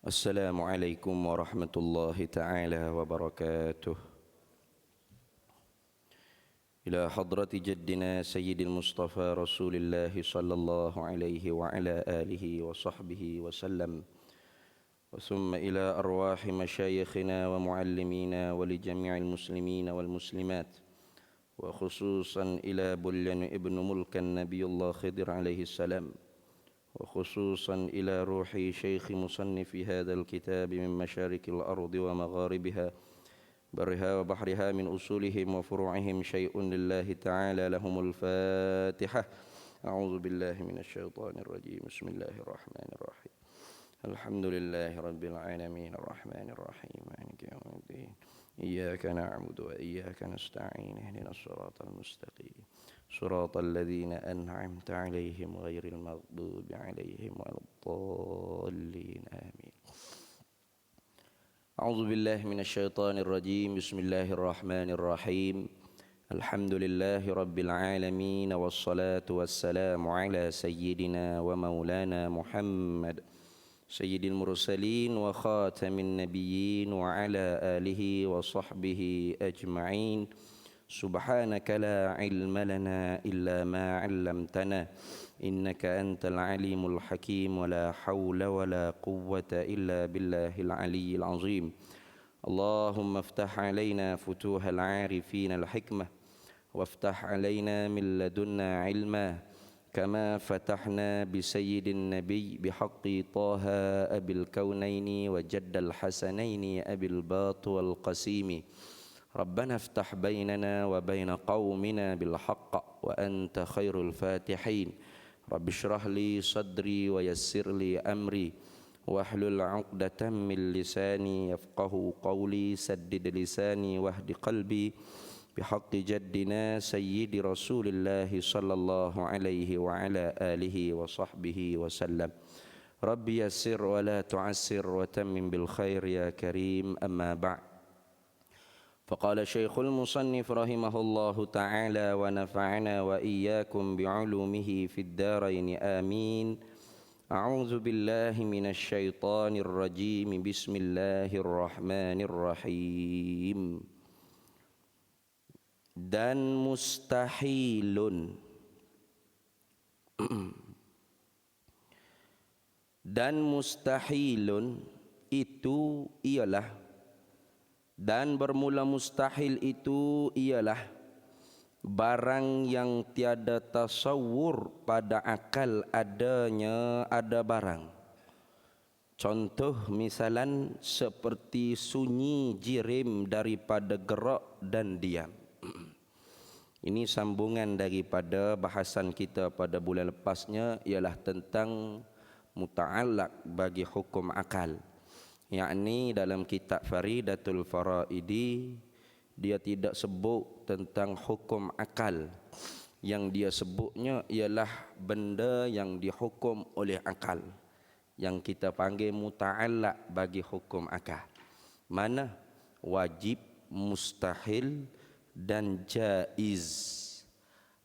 السلام عليكم ورحمة الله تعالى وبركاته. إلى حضرة جدنا سيد المصطفى رسول الله صلى الله عليه وعلى آله وصحبه وسلم، وثم إلى أرواح مشايخنا ومعلمينا ولجميع المسلمين والمسلمات، وخصوصا إلى بليان ابن ملك النبي الله خضر عليه السلام، وخصوصا إلى روح شيخ مصنف هذا الكتاب من مشارق الأرض ومغاربها، برها وبحرها، من أصولهم وفروعهم شيء لله تعالى. لهم الفاتحة. أعوذ بالله من الشيطان الرجيم. بسم الله الرحمن الرحيم. الحمد لله رب العالمين الرحمن الرحيم مالك يوم الدين، إياك نعبد وإياك نستعين، اهدنا الصراط المستقيم صراط الذين أنعمت عليهم غير المغضوب عليهم ولا الضالين آمين. أعوذ بالله من الشيطان الرجيم. بسم الله الرحمن الرحيم. الحمد لله رب العالمين، والصلاة والسلام على سيدنا ومولانا محمد سيد المرسلين وخاتم النبيين وعلى آله وصحبه أجمعين. سبحانك لا علم لنا إلا ما علمتنا إنك أنت العليم الحكيم، ولا حول ولا قوة إلا بالله العلي العظيم. اللهم افتح علينا فتوح العارفين الحكمة، وافتح علينا من لدنا علما، كما فتحنا بسيد النبي بحق طه أبي الكونين وجد الحسنين أبي الباط والقسيم. ربنا افتح بيننا وبين قومنا بالحق وأنت خير الفاتحين. رب اشرح لي صدري ويسر لي أمري واحلل عقدة من لساني يفقه قولي. سدد لساني واهد قلبي بحق جدنا سيد رسول الله صلى الله عليه وعلى آله وصحبه وسلم. رب يسر ولا تعسر وتمم بالخير يا كريم. أما بعد، فقال شيخ المصنف رحمه الله تعالى ونفعنا وإياكم بعلومه في الدارين آمين. أعوذ بالله من الشيطان الرجيم. بسم الله الرحمن الرحيم. Dan mustahilun, dan mustahilun itu ialah, dan bermula mustahil itu ialah barang yang tiada tasawur pada akal adanya ada barang. Contoh misalan seperti sunyi jirim daripada gerak dan diam. Ini sambungan daripada bahasan kita pada bulan lepasnya, ialah tentang muta'allaq bagi hukum akal. Yakni dalam kitab Faridatul Faraidi dia tidak sebut tentang hukum akal. Yang dia sebutnya ialah benda yang dihukum oleh akal, yang kita panggil muta'allaq bagi hukum akal. Mana? Wajib, mustahil dan jaiz.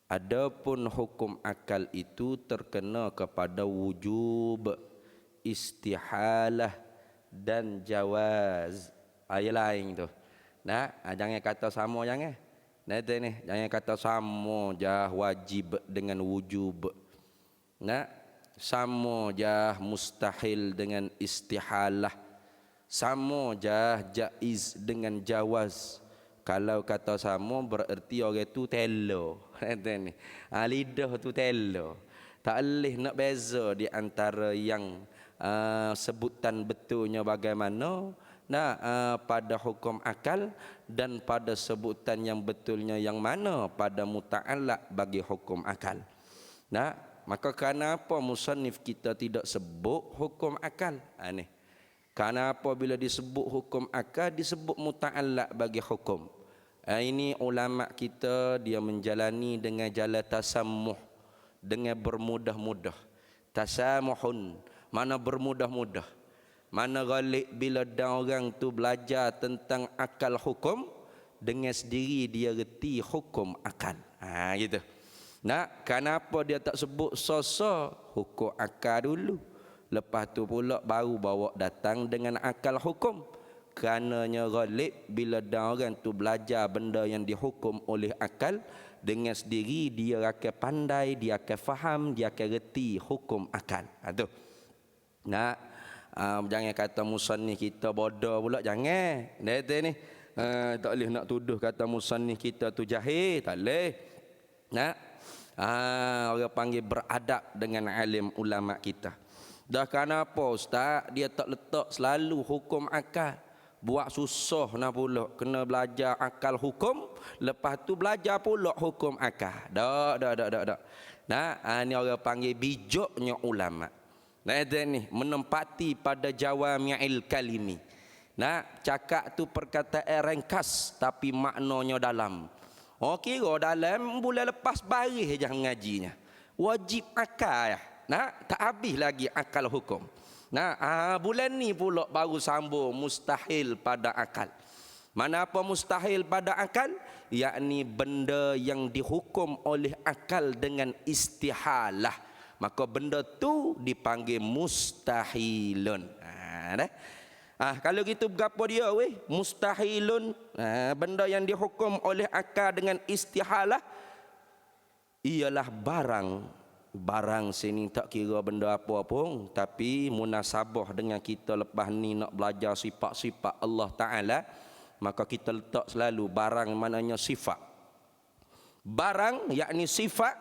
Adapun hukum akal itu terkena kepada wujub, istihalah dan jawaz. Ayat lain tu. Nah, jangan kata sama jangan. Nanti ni, jangan kata sama jah wajib dengan wujub. Nah, sama jah mustahil dengan istihalah. Sama jah jaiz dengan jawaz. Kalau kata sama bererti orang tu telo. Ni. Lidah tu telo. Tak boleh nak beza di antara yang sebutan betulnya bagaimana pada hukum akal dan pada sebutan yang betulnya yang mana pada muta'allaq bagi hukum akal. Maka kenapa musannif kita tidak sebut hukum akal? Ni. Kenapa bila disebut hukum akal disebut muta'allaq bagi hukum? Ini ulama kita dia menjalani dengan jalan tasammuh, dengan bermudah-mudah. Tasamuhun, mana bermudah-mudah. Mana galik bila ada orang tu belajar tentang akal hukum, dengan sendiri dia reti hukum akal. Gitu. Kenapa dia tak sebut sosok hukum akal dulu? Lepas tu pula baru bawa datang dengan akal hukum. Kerananya ghalib bila dah orang tu belajar benda yang dihukum oleh akal, dengan sendiri dia akan pandai, dia akan faham, dia akan reti hukum akal. Tu. Nak jangan kata musannif kita bodoh pula, jangan. Dia ni tak boleh nak tuduh kata musannif kita tu jahil, tak boleh. Nak orang panggil beradab dengan alim ulama kita. Dah kenapa ustaz dia tak letak selalu hukum akal? Buat susah nak pula kena belajar akal hukum, lepas tu belajar pula hukum akal. Dak. Nah, ni orang panggil bijaknya ulama. Nah, ni menempati pada jawami'il kalimi. Nah, cakap tu perkataan ringkas tapi maknanya dalam. Oh, kira dalam bulan lepas baris je ngajinya. Wajib akal ya. Nah, tak habis lagi akal hukum. Nah, bulan ni pula baru sambung mustahil pada akal. Mana apa mustahil pada akal? Yakni benda yang dihukum oleh akal dengan istihalah. Maka benda tu dipanggil mustahilun. Kalau gitu berapa dia weh? Mustahilun. Benda yang dihukum oleh akal dengan istihalah ialah barang sini tak kira benda apa pun, tapi munasabah dengan kita lepas ni nak belajar sifat-sifat Allah Ta'ala, maka kita letak selalu barang maknanya sifat. Barang yakni sifat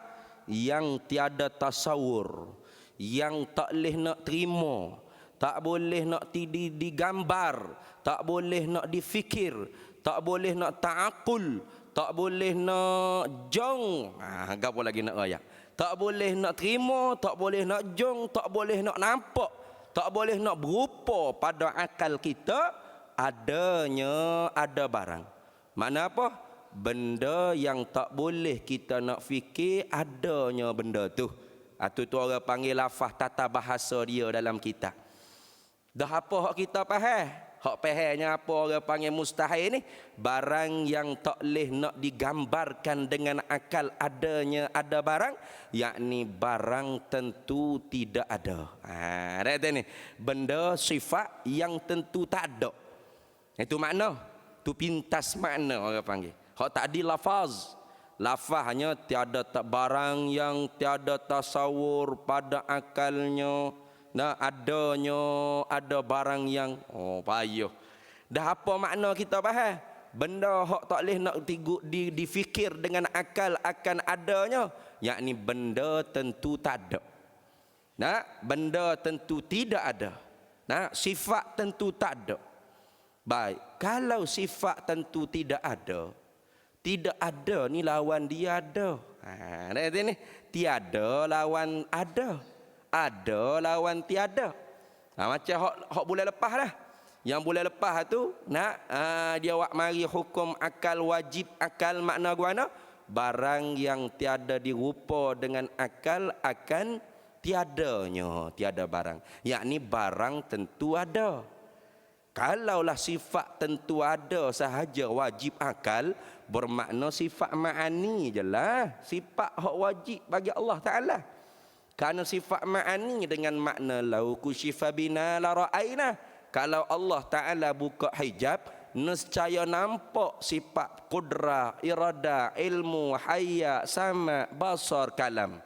yang tiada tasawur, yang tak boleh nak terima, tak boleh nak digambar, tak boleh nak difikir, tak boleh nak ta'akul, tak boleh nak jong. Apa lagi nak raya? Tak boleh nak terima, tak boleh nak jong, tak boleh nak nampak, tak boleh nak berupa pada akal kita, ada barang. Mana apa? Benda yang tak boleh kita nak fikir, adanya benda tu. Tu orang panggil lafaz tata bahasa dia dalam kitab. Dah apa hak kita faham? Hak pahamnya apa orang panggil mustahil ni? Barang yang tak boleh nak digambarkan dengan akal adanya ada barang, yakni barang tentu tidak ada. Ada ni. Benda sifat yang tentu tak ada. Itu makna. Tu pintas makna orang panggil. Hak tadi lafaz. Lafaznya tiada barang yang tiada tasawur pada akalnya. Nah, ada barang yang payah. Dah apa makna kita faham? Benda hak tak boleh nak difikir dengan akal akan adanya, yakni benda tentu tak ada. Nah, benda tentu tidak ada. Nah, sifat tentu tak ada. Baik, kalau sifat tentu tidak ada ni lawan dia ada. Ni tiada lawan ada. Ada lawan tiada. Macam hak bulan lepas lah. Yang bulan lepas tu dia wak mari hukum akal wajib akal makna guana barang yang tiada dirupa dengan akal akan tiada barang. Yakni barang tentu ada. Kalaulah sifat tentu ada sahaja wajib akal, bermakna sifat ma'ani je lah. Sifat hak wajib bagi Allah Ta'ala. Kerana sifat ma'ani dengan makna lau kusyifa bina la ra'aina. Kalau Allah Ta'ala buka hijab, nescaya nampak sifat qudrah, irada, ilmu, hayya, sama, basar, kalam.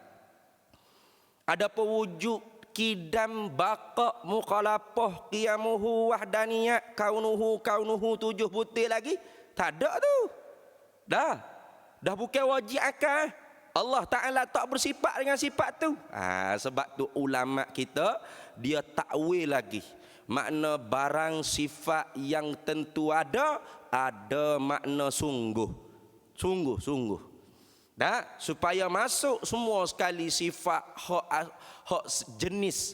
Ada pewujud kidam, baqa, mukhalafah, qiyamuhu, wahdaniyah, kaunuhu, 7 butir lagi. Tak ada tu. Dah bukan wajib akal. Allah Ta'ala tak bersifat dengan sifat tu. Sebab tu ulama kita dia takwil lagi. Makna barang sifat yang tentu ada makna sungguh. Sungguh. Supaya masuk semua sekali sifat hak jenis.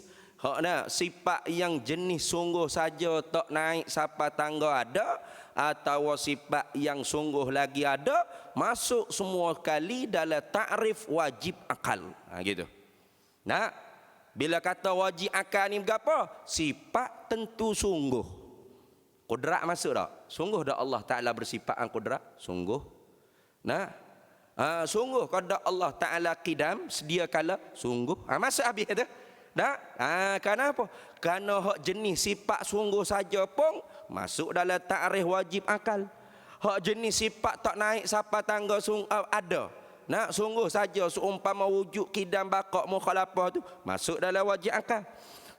Sifat yang jenis sungguh saja tak naik sampai tangga ada, atau sifat yang sungguh lagi ada, masuk semua kali dalam takrif wajib akal. Gitu. Bila kata wajib akal ni berapa? Sifat tentu sungguh. Qudrat masuk tak? Sungguh dah Allah Ta'ala bersifat qudrat? Sungguh. Sungguh kada Allah Ta'ala qidam sedia kala? Sungguh. Masuk habis tu. Dah? Kenapa? Kerana hak jenis sifat sungguh saja pun masuk dalam ta'rif wajib akal. Hak jenis sifat tak naik siapa tangga ada. Nak sungguh saja seumpama wujud kidam baqa mukhalafah tu masuk dalam wajib akal.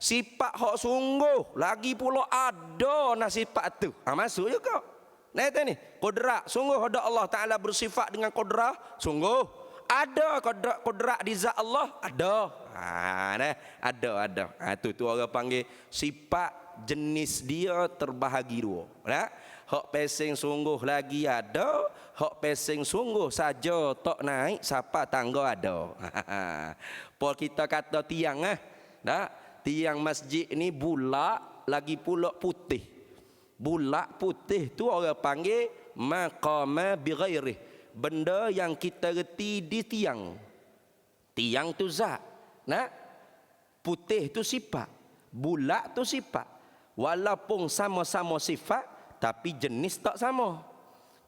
Sifat hak sungguh lagi pula ada nak sifat tu. Masuk juga. Nah itu ni, qudrat. Sungguh ada Allah Taala bersifat dengan qudrat, sungguh ada qudrat di zat Allah, ada. Ada. Tu orang panggil sifat jenis dia terbahagi dua. Nah, hak pesing sungguh lagi ada, hak pesing sungguh saja tak naik siapa tangga ada. Pol kita kata tiang tiang masjid ni bulat lagi pula putih. Bulat putih tu orang panggil maqama bighairih. Benda yang kita reti di tiang. Tiang tu zat. Nah, putih tu sifat. Bulat tu sifat. Walaupun sama-sama sifat tapi jenis tak sama.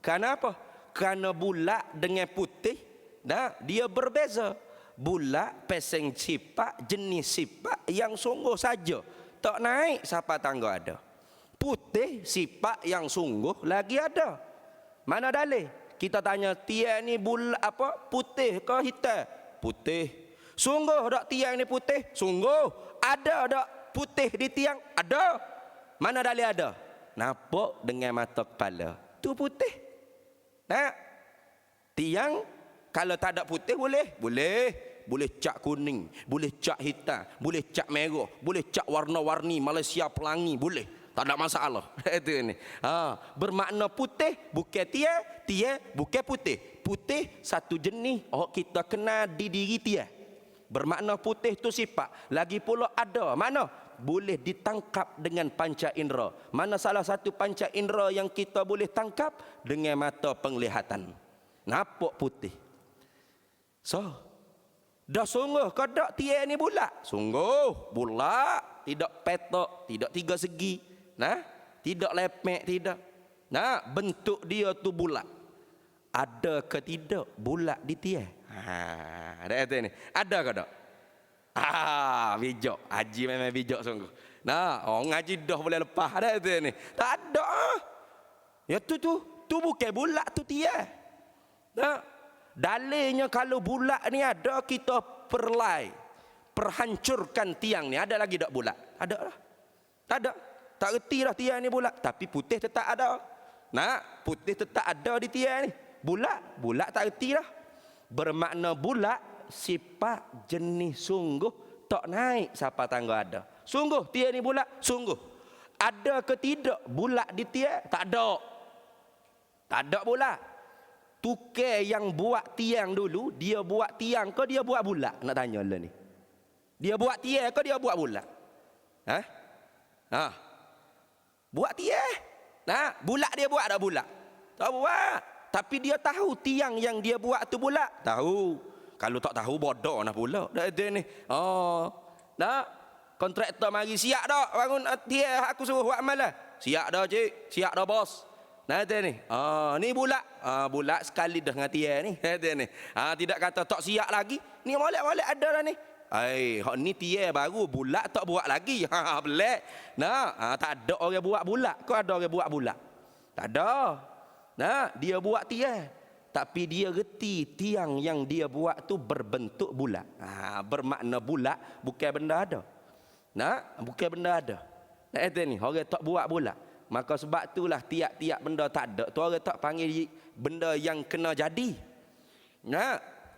Kenapa? Kerana bulat dengan putih dia berbeza. Bulat peseng sifat, jenis sifat yang sungguh saja tak naik siapa tangga ada. Putih sifat yang sungguh lagi ada. Mana dalil? Kita tanya tiang ni bulat apa? Putih ke hitam? Putih. Sungguh tak tiang ni putih? Sungguh. Ada tak putih di tiang? Ada. Mana dalil ada? Nampak dengan mata kepala. Tu putih. Nah, tiang kalau tak ada putih boleh? Boleh cat kuning, boleh cat hitam, boleh cat merah, boleh cat warna-warni Malaysia Pelangi, boleh. Tak ada masalah. Itu ni. Bermakna putih bukan tiang bukan putih. Putih satu jenis kita kenal di diri tiang. Bermakna putih tu sifat. Lagi pula ada. Mana? Boleh ditangkap dengan panca indera. Mana salah satu panca indera yang kita boleh tangkap? Dengan mata penglihatan. Nampak putih. So, dah sungguh ke tak tiang ni bulat? Sungguh bulat, tidak petok, tidak tiga segi, tidak lepek, tidak. Bentuk dia tu bulat. Ada ke tidak bulat di tiang? Ada kata ni. Ada ke tak? Bijak. Haji memang bijak sungguh. Orang haji dah boleh lepas. Ada kata ni. Tak ada. Ya tu bukan bulat tu tiang. Dalilnya kalau bulat ni ada, kita perhancurkan tiang ni. Ada lagi tak bulat? Ada lah. Tak ada. Tak reti dah tiang ni bulat. Tapi putih tetap ada. Putih tetap ada di tiang ni. Bulat tak reti dah. Bermakna bulat sifat jenis sungguh tak naik siapa tangga ada. Sungguh tiang ni bulat? Sungguh. Ada ke tidak bulat di tiang? Tak ada. Tak ada bulat. Tukar yang buat tiang dulu, dia buat tiang ke dia buat bulat? Nak tanya lah ni. Dia buat tiang ke dia buat bulat? Buat tiang. Bulat dia buat tak bulat? Tak buat. Tapi dia tahu tiang yang dia buat tu bulat. Tahu. Kalau tak tahu bodoh nak pula. Dah ada ni. Kontraktor mari siap dak bangun tiang aku suruh buat amal lah. Siap dah cik, siap dah bos. Ada ni. Ni bulat. Bulat sekali dah dengan tiang ni. Ada ni. Tidak kata tak siap lagi. Ni molek-molek ada dah ni. Hak ni tiang baru bulat tak buat lagi. Belak. Tak ada orang buat bulat. Kau ada orang buat bulat? Tak ada. Dia buat tiang. Tapi dia reti tiang yang dia buat tu berbentuk bulat. Bermakna bulat bukan benda ada. Bukan benda ada. Ada ni. Orang tak buat bulat. Maka sebab itulah tiap-tiap benda tak ada. Tu orang tak panggil benda yang kena jadi.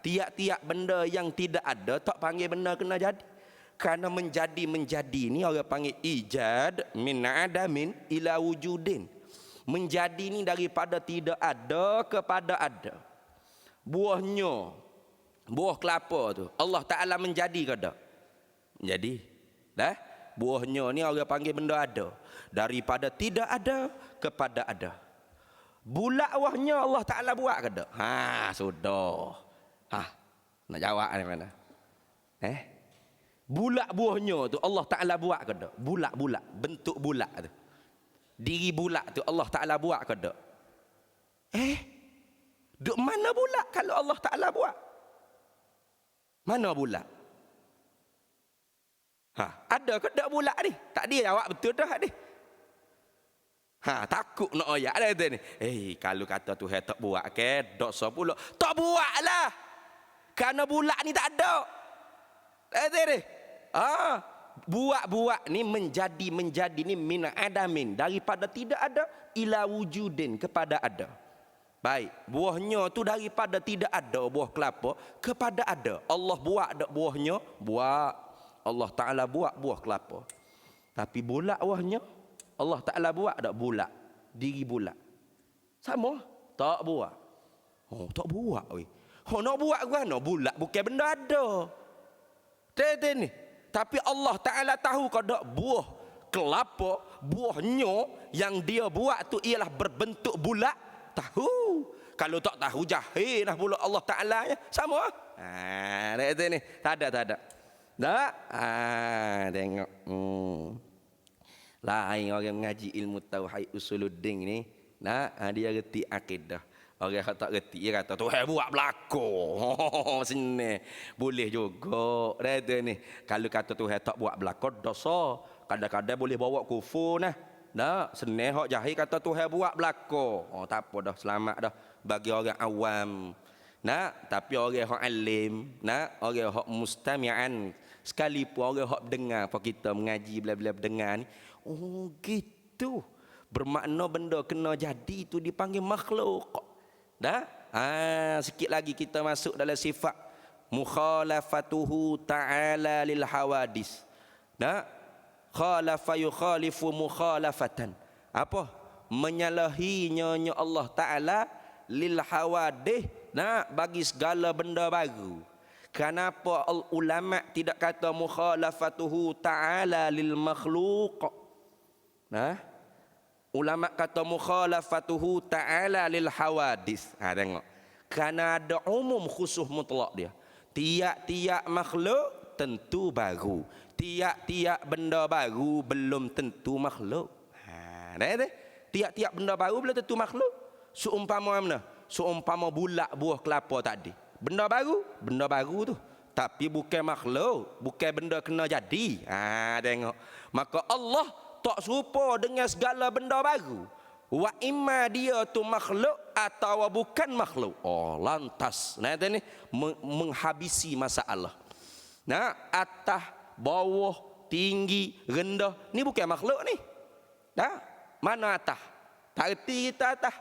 Tiap-tiap benda yang tidak ada tak panggil benda kena jadi. Kerana menjadi ni orang panggil ijad min adamin ila wujudin. Menjadi ni daripada tidak ada kepada ada. Buahnya, buah kelapa tu, Allah Ta'ala menjadi ke tak? Menjadi. Buahnya ni orang panggil benda ada. Daripada tidak ada kepada ada. Bulat wahnya Allah Ta'ala buat ke tak? Sudah. Nak jawab ni mana? Bulat buahnya tu Allah Ta'ala buat ke tak? Bulat-bulat. Bentuk bulat tu. Diri bulat tu Allah Ta'ala buat ke tak? Duk mana bulat kalau Allah Ta'ala buat? Mana bulat? Ada ke tak bulat ni? Tak dia jawab betul dah ni. Takut nak ayat dah kata ni. Kalau kata Tuhan tak buat ke, dosa pula. Tak buatlah. Kerana bulat ni tak ada. Kata ni. Buat ni menjadi ni min adamin, daripada tidak ada ila wujudin, kepada ada. Baik, buahnya tu daripada tidak ada buah kelapa kepada ada. Allah buat dak buahnya? Buat. Allah Ta'ala buat buah kelapa. Tapi bulat buahnya? Allah Ta'ala buat dak bulat? Diri bulat. Sama? Tak buat. Tak buat weh. Nak buat guna bulat bukan benda ada. Tadi ni. Tapi Allah Ta'ala tahu kalau buah kelapa, buahnya yang dia buat tu ialah berbentuk bulat. Tahu. Kalau tak tahu jahil lah pula Allah Ta'ala ya. Sama. Kata ni. Tak ada. Tak? Tengok. Lain orang mengaji ilmu tauhid usuluddin ni. Dia reti akidah. Orang yang tak reti, dia kata, Tuhan buat belakang. Sini. Boleh juga. Kata ni. Kalau kata Tuhan tak buat belakang, dosa. Kadang-kadang boleh bawa kufur nah. Senang hak jahil kata Tuhan buat belakang. Tak apa dah, selamat dah bagi orang awam. Tapi orang hak alim, orang hak mustami'an, sekalipun orang hak dengar apa kita mengaji bla-bla dengar ni, gitu. Bermakna benda kena jadi itu dipanggil makhluk. Sikit lagi kita masuk dalam sifat mukhalafatuhu ta'ala lil hawadis. Khalafa yukhalifu mukhalafatan. Apa? Menyalahinya Allah Ta'ala lil hawadih, bagi segala benda baru. Kenapa ulama tidak kata mukhalafatuhu ta'ala lil makhluq? Ulama kata mukhalafatuhu ta'ala lil hawadis. Tengok. Kerana ada umum khusus mutlak dia. Tiap-tiap makhluk tentu baru. Tiap-tiap benda baru belum tentu makhluk. Tiap-tiap benda baru belum tentu makhluk. Seumpama mana? Seumpama bulat buah kelapa tadi. Benda baru tu. Tapi bukan makhluk, bukan benda kena jadi. Tengok. Maka Allah tak serupa dengan segala benda baru. Wa imma dia tu makhluk atau bukan makhluk. Lantas. Ni menghabisi masalah. Atas, bawah, tinggi, rendah, ni bukan makhluk ni. Mana atas? Tak reti kita atas.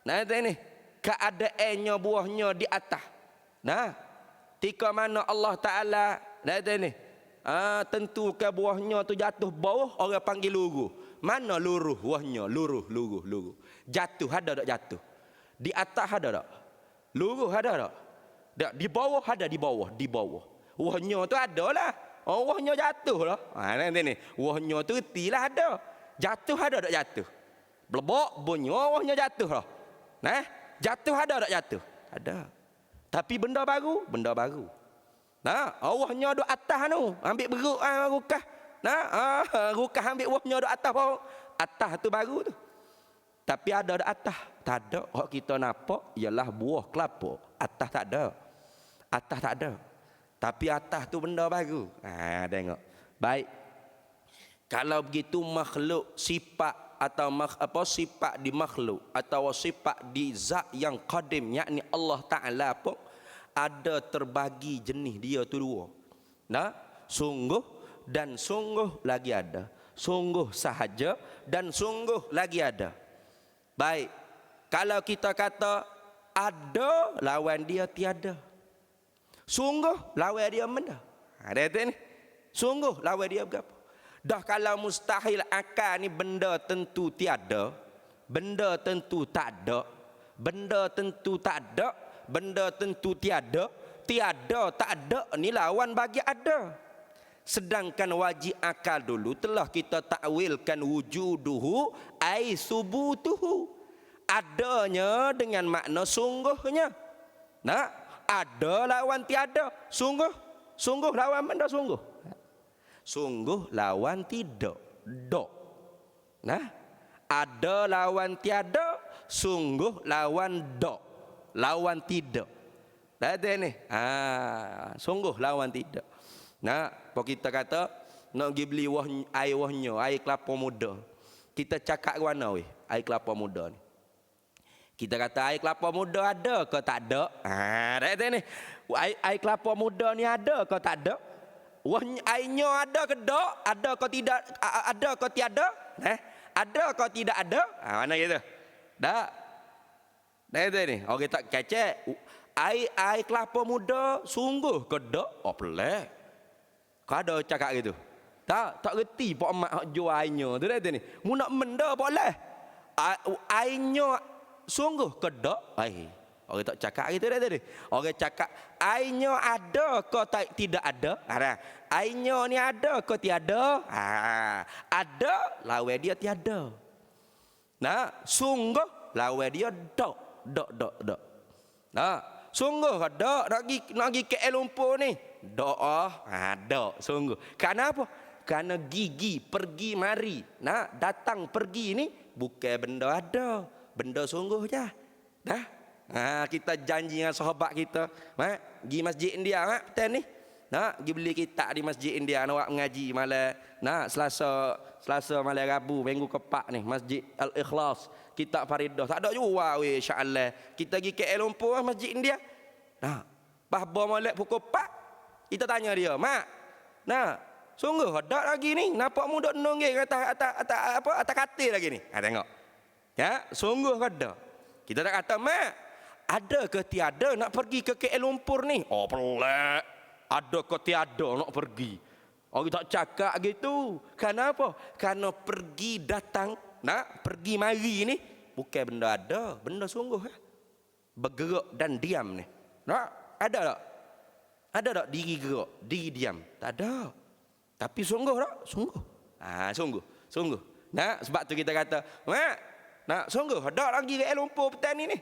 Ni keadaannya buahnya di atas. Tika mana Allah Ta'ala ni tentukan buahnya tu jatuh bawah, orang panggil luruh. Mana luruh buahnya? Luruh. Jatuh ada tak jatuh? Di atas ada tak? Luruh ada tak? Di bawah ada di bawah. Buahnya tu ada lah. Buahnya jatuh lah. Nanti ni. Buahnya tu retilah ada. Jatuh ada tak jatuh? Belebok bunyi buahnya jatuh lah. Jatuh ada tak jatuh? Ada. Tapi benda baru. Buahnya duduk atas tu. Ambil beruk rukah. Rukah ambil buahnya duduk atas bawah. Atas tu baru tu. Tapi ada atas? Tak ada. Hak kita nampak ialah buah kelapa. Atas tak ada. Tapi atas tu benda baru. Tengok. Baik. Kalau begitu makhluk sifat atau sifat di makhluk atau sifat di zat yang qadim, yakni Allah Ta'ala pun ada terbagi jenis dia tu dua. Sungguh dan sungguh lagi ada. Sungguh sahaja dan sungguh lagi ada. Baik. Kalau kita kata ada lawan dia tiada. Sungguh lawan dia benda. Ada ni. Sungguh lawan dia berapa? Dah kalau mustahil akal ni benda tentu tiada, benda tentu tak ada, benda tentu tak ada, benda tentu tiada, tiada tak ada ni lawan bagi ada. Sedangkan wajib akal dulu telah kita takwilkan wujuduhu ai subutuhu. Adanya dengan makna sungguhnya. Ada lawan tiada. Sungguh lawan benda sungguh. Sungguh lawan tidak. Dok. Ada lawan tiada, sungguh lawan dok. Lawan tidak. Ada ni. Sungguh lawan tidak. Apa kita kata nak pergi beli wahnya, air kelapa muda. Kita cakap ke mana weh? Air kelapa muda ni. Kita kata air kelapa muda ada ke tak ada? Dah ni. Air kelapa muda ni ada ke tak ada? Airnya ada ke tak? Ada ke tidak? Ada ke tiada? Ada ke tidak ada? Mana gitu? Dah. Dah itu ni. Orang tak kecek. Air kelapa muda sungguh ke tak? Oh pelik. Kau ada cakap gitu? Tak reti pak mak hak jual airnya. Tu dah tu ni. Mu nak menda boleh. Airnya sungguh ke tak? Orang tak cakap gitu dah tadi. Orang cakap airnya ada ke tidak ada? Airnya ni ada ke tiada? Ada, lawan dia tiada. Nah, sungguh lawan dia dok. Nah, sungguh dok nak pergi KL Lumpur ni. Dok dok sungguh. Kenapa? Karena gigi pergi mari. Nah, datang pergi ni bukan benda ada, benda sungguh je. Dah. Kita janji dengan sahabat kita, pergi masjid India petan ni. Pergi beli kitab di masjid India, nak mengaji malam. Selasa malam Rabu minggu keempat ni Masjid Al-Ikhlas, kitab Faridah. Tak ada jua weh insya-Allah. Kita pergi KL Lumpur masjid India. Bahba molek pukul 4. Kita tanya dia, "Mak, sungguh ada lagi ni? Nampak mu duk nonggeng atas katil lagi ni?" Tengok. Ya, sungguh ada. Kita tak kata, "Mak, ada ke tiada nak pergi ke KL Lumpur ni?" Oh pelik. Ada ke tiada nak pergi? Orang tak cakap gitu. Kenapa? Karena pergi datang, pergi mari ni bukan benda ada, benda sungguh. Bergerak dan diam ni. Ada tak? Ada tak diri gerak, diri diam? Tak ada. Tapi sungguh tak? Sungguh. Sungguh. Sebab tu kita kata, "Mak, sungguh ada lagi KL Lumpur petan ni."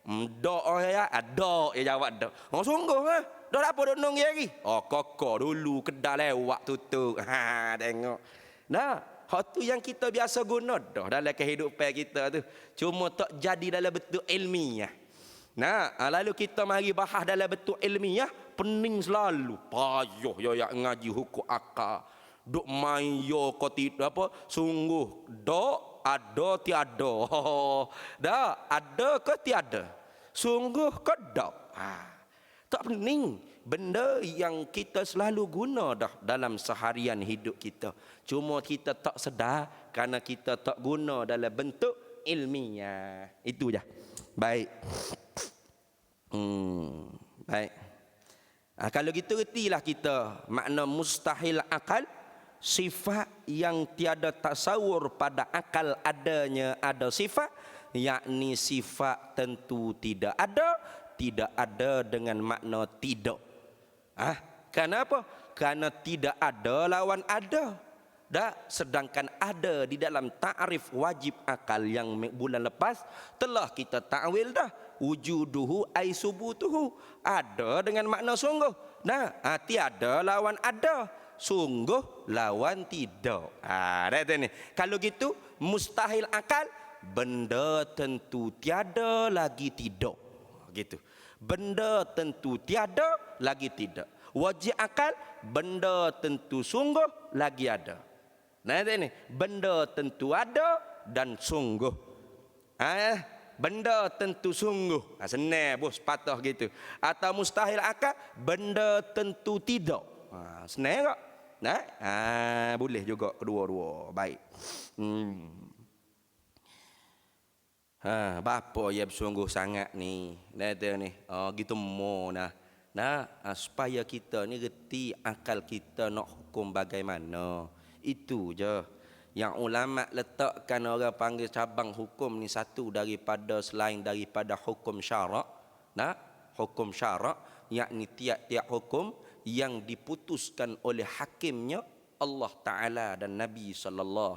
Dok ya, ada ya jawab dok. Sungguh dah apa dok nong lagi? Kokok dulu kedai lewat tutup. Tengok. Hak tu yang kita biasa guna dah dalam kehidupan kita tu. Cuma tak jadi dalam bentuk ilmiah. Lalu kita mari bahas dalam bentuk ilmiah, pening selalu. Payah ya ngaji hukum akal. Duk main yo ko tidak apa? Sungguh dok ada tiada. Dah ada ke tiada? Sungguh ke tak? Tak pening. Benda yang kita selalu guna dah dalam seharian hidup kita. Cuma kita tak sedar kerana kita tak guna dalam bentuk ilmiah. Itu je. Baik. Baik. Kalau gitu retilah kita makna mustahil akal, sifat yang tiada tasawur pada akal adanya ada sifat, yakni sifat tentu tidak ada dengan makna tidak. Kenapa? Karena tidak ada lawan ada. Sedangkan ada di dalam ta'rif wajib akal yang bulan lepas telah kita ta'wil dah. Wujuduhu ay subutuhu. Ada dengan makna sungguh. Tiada lawan ada. Sungguh lawan tidak. Ni. Kalau gitu mustahil akal, benda tentu tiada lagi tidak. Gitu. Benda tentu tiada lagi tidak. Wajib akal, benda tentu sungguh lagi ada. Ini benda tentu ada dan sungguh. Benda tentu sungguh. Senang bos patah gitu. Atau mustahil akal, benda tentu tidak. Senang tak? Boleh juga kedua-dua. Baik. Bapa ya bersungguh sangat ni. Ni. Gitu mo supaya kita ni reti akal kita nak hukum bagaimana. Itu je. Yang ulama letakkan orang panggil cabang hukum ni satu daripada selain daripada hukum syarak. Hukum syarak yakni tiap-tiap hukum yang diputuskan oleh hakimnya Allah Ta'ala dan Nabi SAW.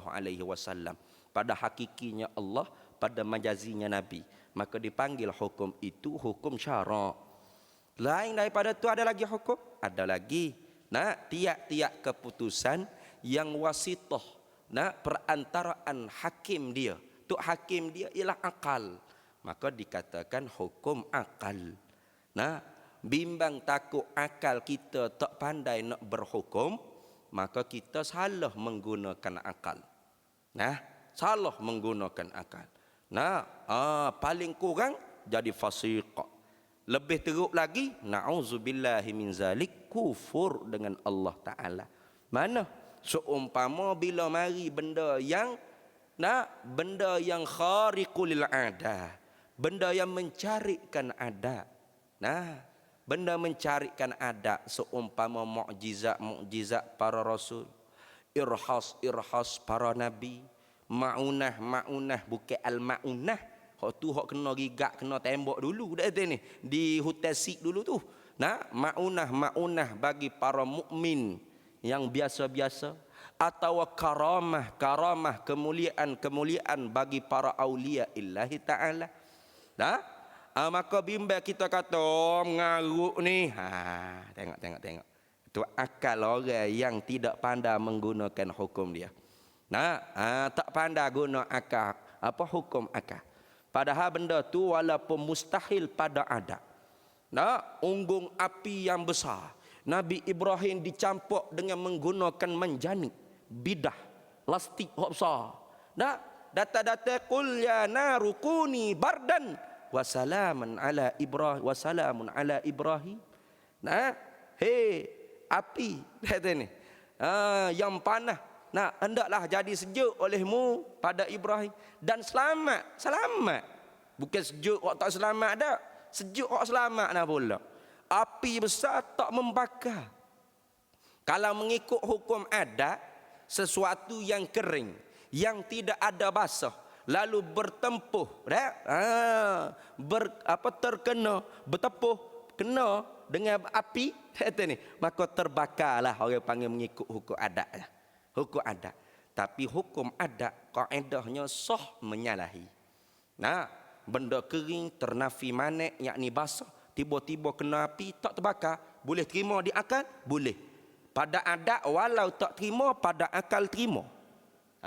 Pada hakikinya Allah, pada majazinya Nabi. Maka dipanggil hukum itu hukum syarak. Lain daripada itu ada lagi hukum? Ada lagi. Tiap-tiap keputusan yang wasitah. Perantaraan hakim dia. Tu hakim dia ialah akal. Maka dikatakan hukum akal. Bimbang takut akal kita tak pandai nak berhukum. maka kita salah menggunakan akal. Nah, salah menggunakan akal. Nah, paling kurang jadi fasiq. Lebih teruk lagi, na'udzubillahi min zalik, kufur dengan Allah Ta'ala. Mana? Seumpama bila mari benda yang khariqul adah, benda yang mencarikan adat. Nah, benda mencarikan adat seumpama mukjizat para rasul, irhas para nabi, maunah bukan al-maunah. Hak tu hak kena gigak, kena tembok dulu dah ni di hutasik dulu tu. Nah, maunah bagi para mukmin yang biasa-biasa, atau karamah kemuliaan bagi para aulia illahi taala. Nah, maka bimbang kita kata mengaruk ni, tengok. Itu akal orang yang tidak pandai menggunakan hukum dia. Nah, tak pandai guna akal, hukum akal. Padahal benda tu walaupun mustahil pada adat. Nah, unggung api yang besar, Nabi Ibrahim dicampur dengan menggunakan menjani, bidah, lastik besar. Nah, data-data qul ya naru kuni bardan wa salamun ala Ibrahim. Nah, hei api kata ni, yang panas, nah hendaklah jadi sejuk olehmu pada Ibrahim dan selamat. Bukan sejuk orang tak selamat dah, sejuk orang selamat nak pula. Api besar tak membakar. Kalau mengikut hukum adat, sesuatu yang kering, yang tidak ada basah, lalu bertempuh, bertepuh kena dengan api, kata ni, maka terbakarlah, orang panggil mengikut hukum adat. Hukum adat. Tapi hukum adat kaedahnya sah menyalahi. Nah, benda kering ternafi manik, yakni basah, tiba-tiba kena api tak terbakar, boleh terima di akal? Boleh. Pada adat walau tak terima, pada akal terima.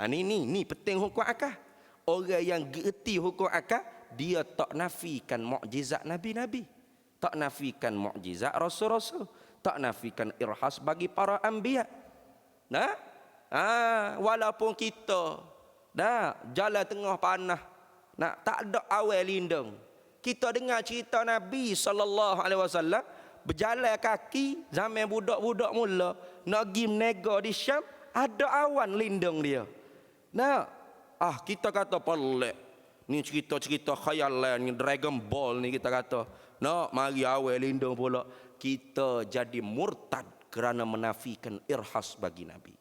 Ni penting hukum akal. Orang yang gerti hukum akal, dia tak nafikan mukjizat nabi-nabi, tak nafikan mukjizat rasul-rasul, tak nafikan irhas bagi para anbiya. Nah, walaupun kita jalan tengah panah, tak ada awal lindung. Kita dengar cerita Nabi SAW berjalan kaki zaman budak-budak mula nak pergi menega di Syam, ada awan lindung dia. Nah, kita kata pelik. Ni cerita-cerita khayalan, ni Dragon Ball ni kita kata. Nak mari awal lindung pula. Kita jadi murtad kerana menafikan irhas bagi Nabi.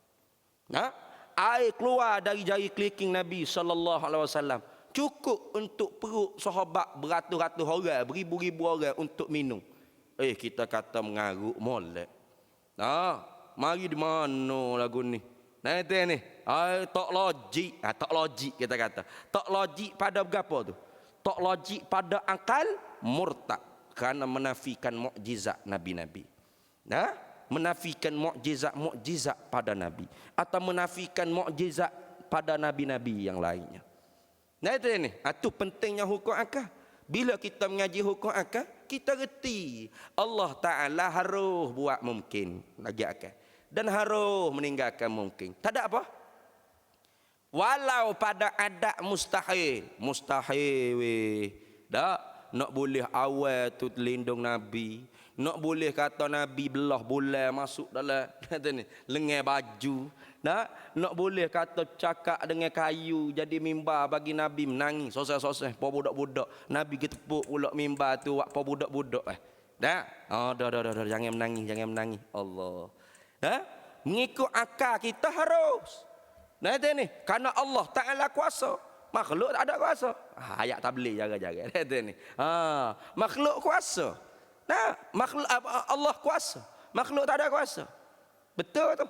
Nah, air keluar dari jari kelingking Nabi SAW cukup untuk perut sahabat beratus-ratus orang, beribu-ribu orang untuk minum. Kita kata mengaruk molek. Mari di mana lagu ni? Nanti ni, tak logik kita kata. Tak logik pada berapa tu? Tak logik pada akal, murtad kerana menafikan mukjizat nabi-nabi. Menafikan mukjizat pada nabi, atau menafikan mukjizat pada nabi-nabi yang lainnya. Nanti ni, itu pentingnya hukum akal. Bila kita mengaji hukum akal, kita reti Allah Ta'ala harus buat mungkin lagi akal, dan harus meninggalkan mungkin. Tak ada apa. Walau pada adat mustahil nak boleh awal tu lindung Nabi, nak boleh kata Nabi belah bulan masuk dalam lengan baju, nak boleh kata cakap dengan kayu jadi mimbar bagi Nabi menangis soseh-soseh pa budak-budak, Nabi kita tepuk pula mimbar tu wak pa budak-budak dah jangan menangis Allah. Mengikut akal kita harus. Ni kerana Allah Ta'ala kuasa, makhluk tak ada kuasa. Ayat tabligh jaga-jaga ni. Makhluk kuasa. Makhluk Allah kuasa, makhluk tak ada kuasa. Betul tu.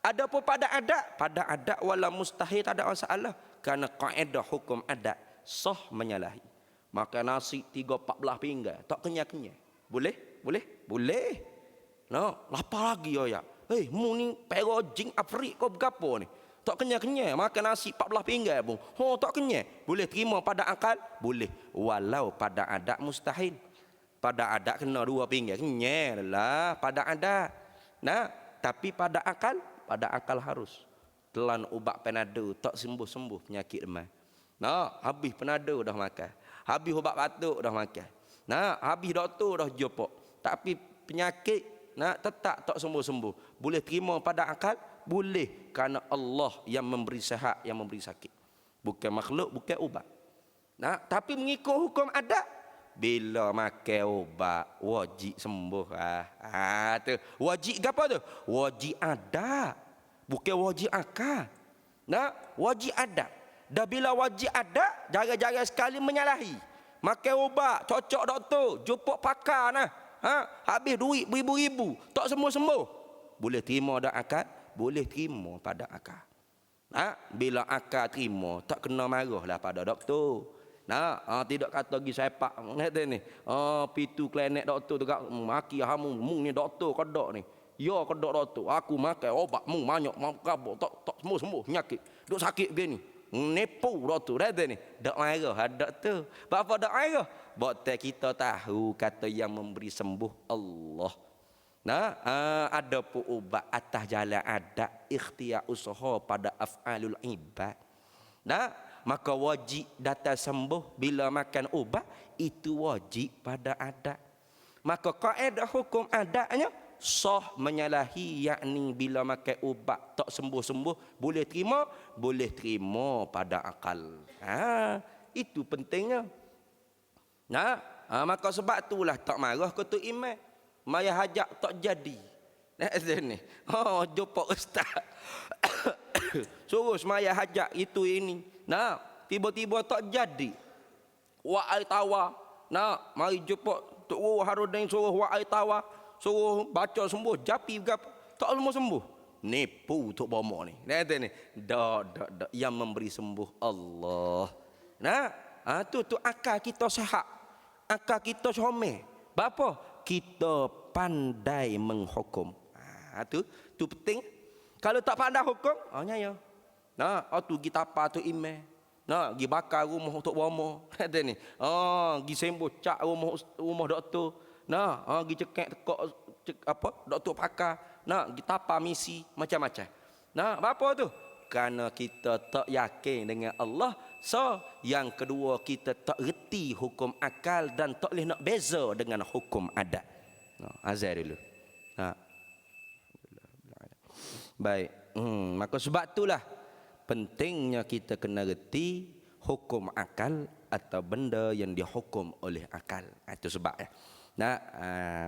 Adapun pada adat wala mustahil tak ada masalah, kerana kaedah hukum adat sah menyalahi. Makan nasi 3-14 pinggan tak kenyang-kenyang. Boleh? Lapar lagi ya. Mu ni perojing Afrik kau berapa ni? Tak kenyang-kenyang, makan nasi 14 pinggan pun. Tak kenyang. Boleh terima pada akal? Boleh. Walau pada adat mustahil. Pada adat kena 2 pinggan. Kenyang lah pada adat. tapi pada akal harus. Telan ubat Panadol tak sembuh-sembuh penyakit demam. Nah, habis Panadol dah makan. Habis ubat batuk dah makan. Nah, habis doktor dah jumpa. Tapi penyakit tetap tak sembuh-sembuh. Boleh terima pada akal? Boleh, kerana Allah yang memberi sihat, yang memberi sakit. Bukan makhluk, bukan ubat. Tapi mengikut hukum adat, bila makan ubat wajib sembuh. Tu wajib apa tu? Wajib adat, bukan wajib akal. Wajib adat. Dah bila wajib adat, jarang-jarang sekali menyalahi. Makan ubat, cocok doktor, jumpa pakar habis duit beribu-ribu, tak sembuh-sembuh. Boleh terima dak akal? Boleh terima pada akal. Bila akal terima, tak kena marahlah pada doktor. Tidak kata pergi sepak kata ni. Pitu klinik doktor tu maki hamu mung ni doktor kodok ni. Ya kodok doktor, aku makan obat mung banyak kabur tak sembuh penyakit. Duk sakit begini. Nepu doktor kata ni. Dak marah doktor. Apa dak marah? Botol kita tahu kata yang memberi sembuh Allah. Ada pun ubat atas jalan adat, ikhtiar usaha pada af'alul ibad. Maka wajib datang sembuh bila makan ubat, itu wajib pada adat. Maka kaedah hukum adatnya sah menyalahi, yakni bila makan ubat tak sembuh-sembuh, boleh terima pada akal. Itu pentingnya. Maka sebab itulah tak marah ketua imam. Maya hajat tak jadi. Ni. Jumpa ustaz. Suruh semaya hajat itu ini. Tiba-tiba tak jadi. Wa'ai tawa. Mari jumpa Tok Guru Harudin suruh wa'ai tawa. Suruh baca sembuh. Japi berapa. Tak sembuh. Nipu Tok Bomo ni. Ni. Dak. Yang memberi sembuh Allah. Tu akal kita sihat. Akal kita someh. Bapa? Kita pandai menghukum. Tu penting. Kalau tak pandai hukum, ya. Tu kita apa tu imam. Gi bakar rumah Tok Bomo. Kata ni. Gi sembuh cak rumah doktor. Gi cekek doktor pakar. Gi tapa misi macam-macam. Apa tu? Kerana kita tak yakin dengan Allah. So, yang kedua kita tak reti hukum akal dan tak boleh nak beza dengan hukum adat. Azar dulu. Baik. Maka sebab itulah pentingnya kita kena reti hukum akal atau benda yang dihukum oleh akal. Itu sebab ya.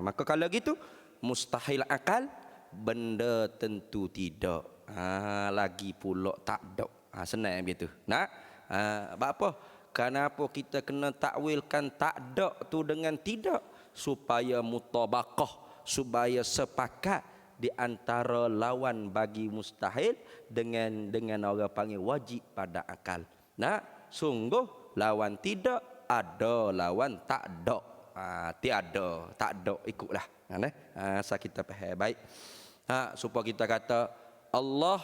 Maka kalau gitu mustahil akal, benda tentu tidak. Lagi pula tak ada. Senang begitu. Apa? Kenapa kita kena takwilkan tak ada tu dengan tidak, supaya mutabaqah, supaya sepakat di antara lawan bagi mustahil dengan orang panggil wajib pada akal. Sungguh lawan tidak ada, lawan tak ada. Tiada, tak ada, ikutlah. Asal kita faham baik. Supaya kita kata Allah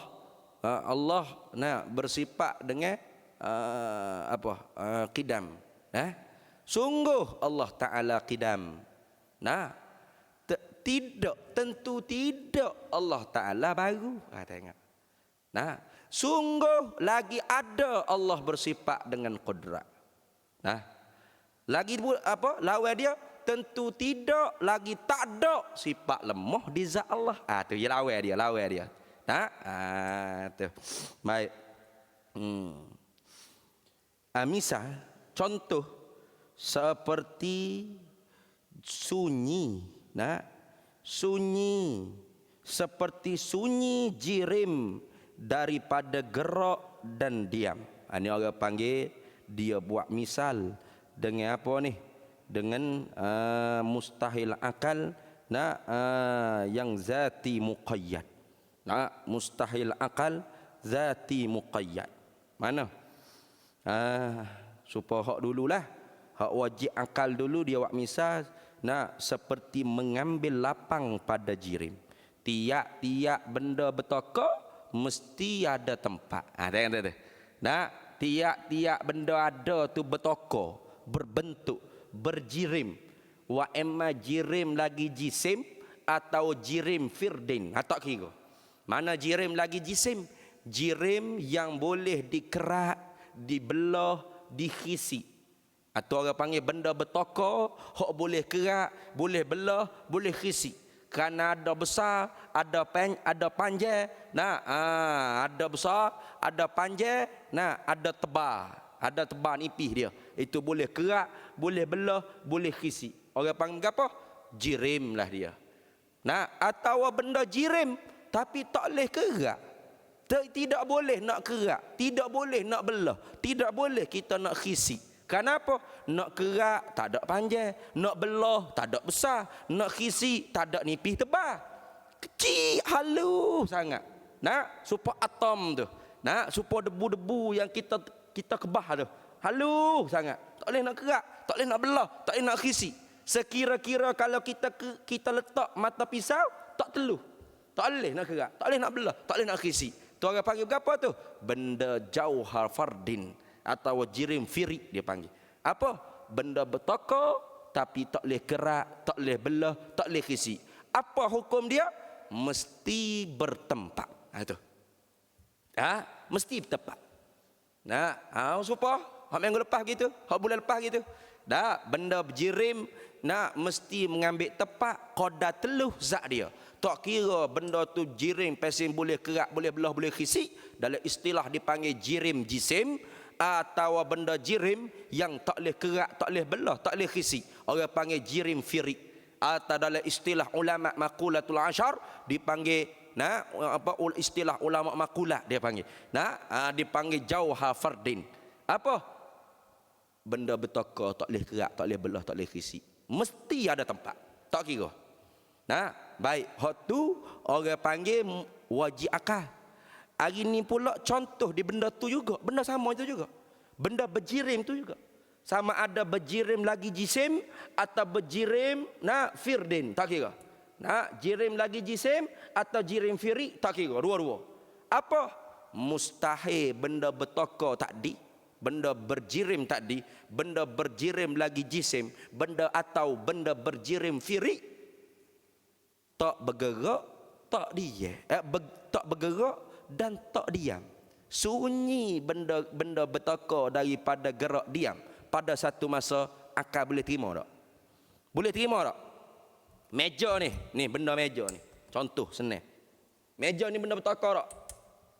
bersifat dengan qidam. Sungguh Allah Taala qidam. Tentu tidak Allah Taala baru. Tengok. Sungguh lagi ada Allah bersifat dengan qudrat. Lagi lawan dia tentu tidak lagi tak ada sifat lemah di zat Allah. Tu je lawan dia. Tu. Baik. Misal contoh seperti sunyi. Sunyi seperti sunyi jirim daripada gerak dan diam. Ini orang panggil dia buat misal dengan apa ni? Dengan mustahil akal yang zati muqayyad. Mustahil akal zati muqayyad. Mana? Supaya hak dululah. Hak wajib akal dulu dia buat misal. Seperti mengambil lapang pada jirim. Tiap-tiap benda bertokok mesti ada tempat. Tengok. Tiap-tiap benda ada tu bertokok, berbentuk, berjirim. Wa emma jirim lagi jisim, atau jirim firdin. Tak kira. Mana jirim lagi jisim? Jirim yang boleh dikerak, dibelah, dikhisi. Atau orang panggil benda bertokar, hok boleh kerak, boleh belah, boleh khisi. Kerana ada besar, ada panjang, ada besar, ada panjang, ada tebal. Ada tebal nipis dia. Itu boleh kerak, boleh belah, boleh khisi. Orang panggil apa? Jirim lah dia. Atau benda jirim tapi tak boleh kerak. Tidak boleh nak kerak, tidak boleh nak belah, tidak boleh kita nak khisi. Kenapa? Nak kerak tak ada panjang, nak belah tak ada besar, nak khisi tak ada nipis tebal. Kecil, halus sangat. Supaya atom tu. Supaya debu-debu yang kita kebah tu. Halus sangat. Tak boleh nak kerak, tak boleh nak belah, tak boleh nak khisi. Sekira-kira kalau kita letak mata pisau, tak teluh. Tak boleh nak kerak, tak boleh nak belah, tak boleh nak khisi. Tu orang panggil apa tu? Benda jauhar fardin atau jirim firik dia panggil. Apa? Benda bertokar tapi tak boleh kerak, tak boleh belah, tak boleh khisi. Apa hukum dia? Mesti bertempat. Itu. Mesti bertempat. Supaya hak minggu lepas gitu, hak bulan lepas gitu. Benda berjirim mesti mengambil tempat qadar teluh zat dia. Tak kira benda tu jirim pesin boleh kerak, boleh belah, boleh khisi. Dalam istilah dipanggil jirim jisim. Atau benda jirim yang tak boleh kerak, tak boleh belah, tak boleh khisi. Orang panggil jirim firik. Atau dalam istilah ulama maqulatul ashar dipanggil istilah ulama maqulat dia panggil. Dipanggil jauhar fardin. Apa? Benda bertokar tak boleh kerak, tak boleh belah, tak boleh khisi. Mesti ada tempat. Tak kira. Baik, hak tu orang panggil wajib akal. Hari ni pula contoh di benda tu juga, benda sama itu juga. Benda berjirim tu juga. Sama ada berjirim lagi jisim atau berjirim firdin, tak kira. Jirim lagi jisim atau jirim firik, tak kira, dua-dua. Apa? Mustahil benda bertokar tadi, benda berjirim tadi, benda berjirim lagi jisim, benda atau benda berjirim firik tak bergerak, tak diam, tak bergerak dan tak diam. Sunyi benda bertokar daripada gerak diam. Pada satu masa akal boleh terima tak? Boleh terima tak? Meja ni benda meja ni. Contoh senang. Meja ni benda bertokar tak?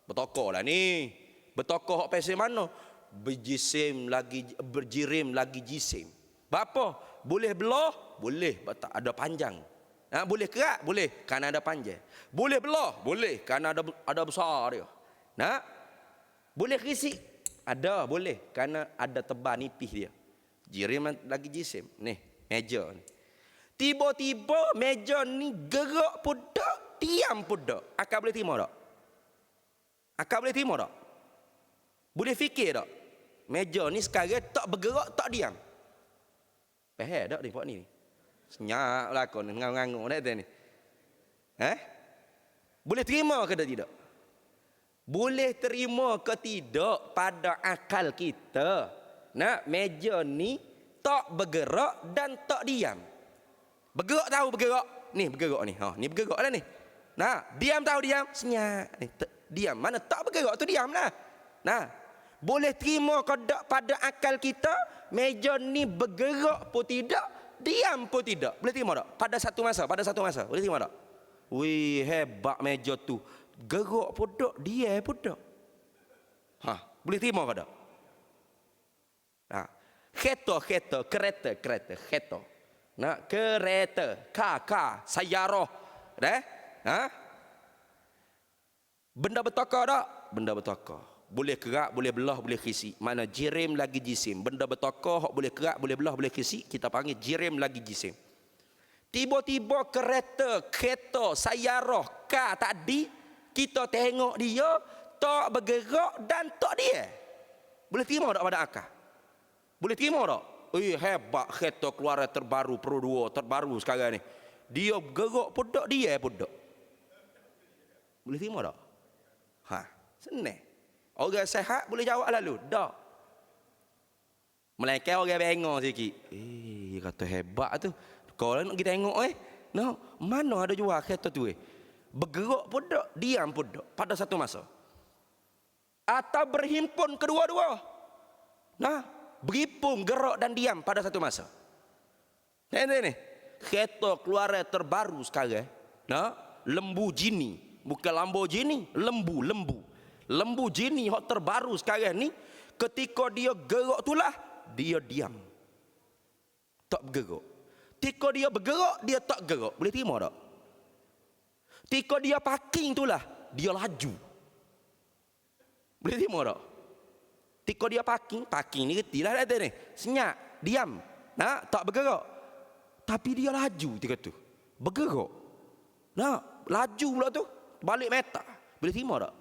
Bertokar lah ni. Bertokar hak pasal mana? Berjisim lagi, berjirim lagi jisim. Berapa? Boleh belah? Boleh, tak ada panjang. Boleh kerak? Boleh, kerana ada panjang. Boleh belah? Boleh, kerana ada besar dia. Boleh khisi? Ada, boleh, kerana ada tebal nipis dia. Jirim lagi jisim. Ni, meja ni. Tiba-tiba meja ni gerak pun tak, diam pun tak. Akal boleh terima tak? Akal boleh terima tak? Boleh fikir tak? Meja ni sekarang tak bergerak, tak diam. Faham tak ni buat ni? Senyap lah kau ngangung-ngangung dah ni. Boleh terima ke tidak? Boleh terima ke tidak pada akal kita? Meja ni tak bergerak dan tak diam. Bergerak tahu bergerak. Ni bergerak ni. Ni bergerak lah ni. Diam tahu diam. Senyap. Ni, diam. Mana tak bergerak tu diam lah. Boleh terima ke tak pada akal kita? Meja ni bergerak pun tidak, diam pun tidak. Boleh terima tak? Pada satu masa. Boleh terima tak? Wih, hebat meja tu. Gerak pun tak, diam pun tak. Boleh terima ke tak? Kereta, kereta. Kereta. Sayyarah. Benda bertokar tak? Benda bertokar. Boleh kerak, boleh belah, boleh khisi. Mana jirim lagi jisim. Benda bertokar, boleh kerak, boleh belah, boleh khisi. Kita panggil jirim lagi jisim. Tiba-tiba kereta, sayyarah, tadi, kita tengok dia, tak bergerak dan tak dia. Boleh terima tak pada akal? Boleh terima tak? Hebat kereta keluaran terbaru, Pro 2 terbaru sekarang ni. Dia bergerak pun tak, dia pun tak. Boleh terima tak? Senang. Orang sehat boleh jawab lalu. Tak. Melainkan orang bengong sikit. Kata hebat tu. Kau lah nak kita tengok No, mana ada jual kereta tu bergerak pun tak, diam pun tak pada satu masa. Atau berhimpun kedua-dua. Nah, berhimpun, gerak dan diam pada satu masa. Ni. Kereta keluaran terbaru sekarang. Nah, lembu jini. Bukan Lamborghini, lembu. Lembu jini yang terbaru sekarang ni, ketika dia gerak itulah, dia diam. Tak bergerak. Ketika dia bergerak, dia tak gerak. Boleh terima tak? Ketika dia parking itulah, dia laju. Boleh terima tak? Ketika dia parking ni reti lah ni. Senyap, diam. Nah, tak bergerak. Tapi dia laju ketika tu. Bergerak. Nah, laju pula tu. Balik meta. Boleh terima tak?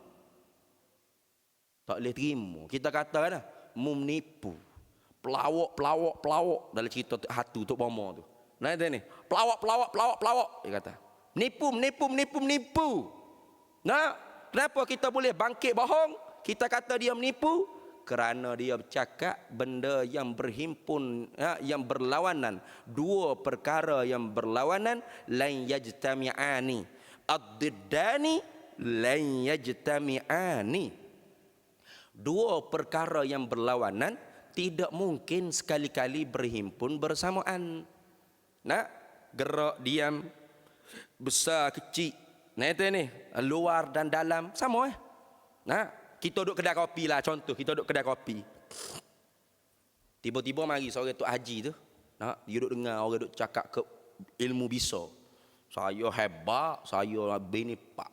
Tak boleh terima. Kita kata kan, menipu. Pelawak dalam cerita hatu Tok Bomo tu. Nah itu ni. Pelawak. Dia kata. Menipu. Nah, kenapa kita boleh bangkit bohong? Kita kata dia menipu kerana dia bercakap benda yang berhimpun, yang berlawanan. Dua perkara yang berlawanan, lain yajtami'ani. Ad-diddani lain yajtami'ani. Dua perkara yang berlawanan tidak mungkin sekali-kali berhimpun bersamaan. Nah, gerak diam, besar kecil. Nah itu ni, luar dan dalam sama Nah, kita duduk kedai kopi lah, contoh kita duduk kedai kopi. Tiba-tiba mari seorang Tok Haji tu, nah, dia duduk dengar orang duduk cakap ke ilmu bisa. Saya hebat, saya bini pak.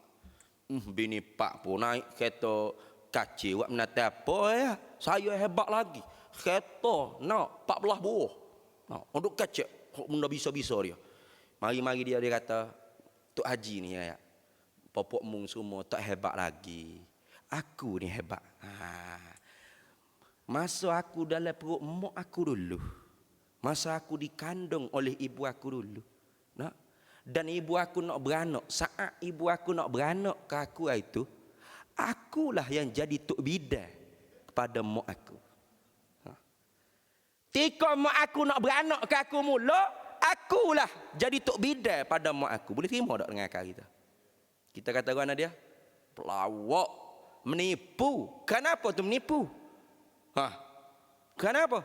Bini pak pun naik kereta kacil buat menata apa ya. Saya hebat lagi. Kereta nak 14 buah. Nak duduk kacil, benda bisa-bisa dia. Mari-mari dia kata, Tok Haji ni ya. Popok mung semua tak hebat lagi. Aku ni hebat. Masa aku dalam perut mak aku dulu. Masa aku dikandung oleh ibu aku dulu. Nak? Dan ibu aku nak beranak. Saat ibu aku nak beranak ke aku itu, akulah yang jadi tok bidan kepada mak aku. Tika mak aku nak beranak ke aku mula, akulah jadi tok bidan pada mak aku. Boleh terima tak dengan akal kita? Kita kata mana dia? Pelawak, menipu. Kenapa tu menipu? Kenapa?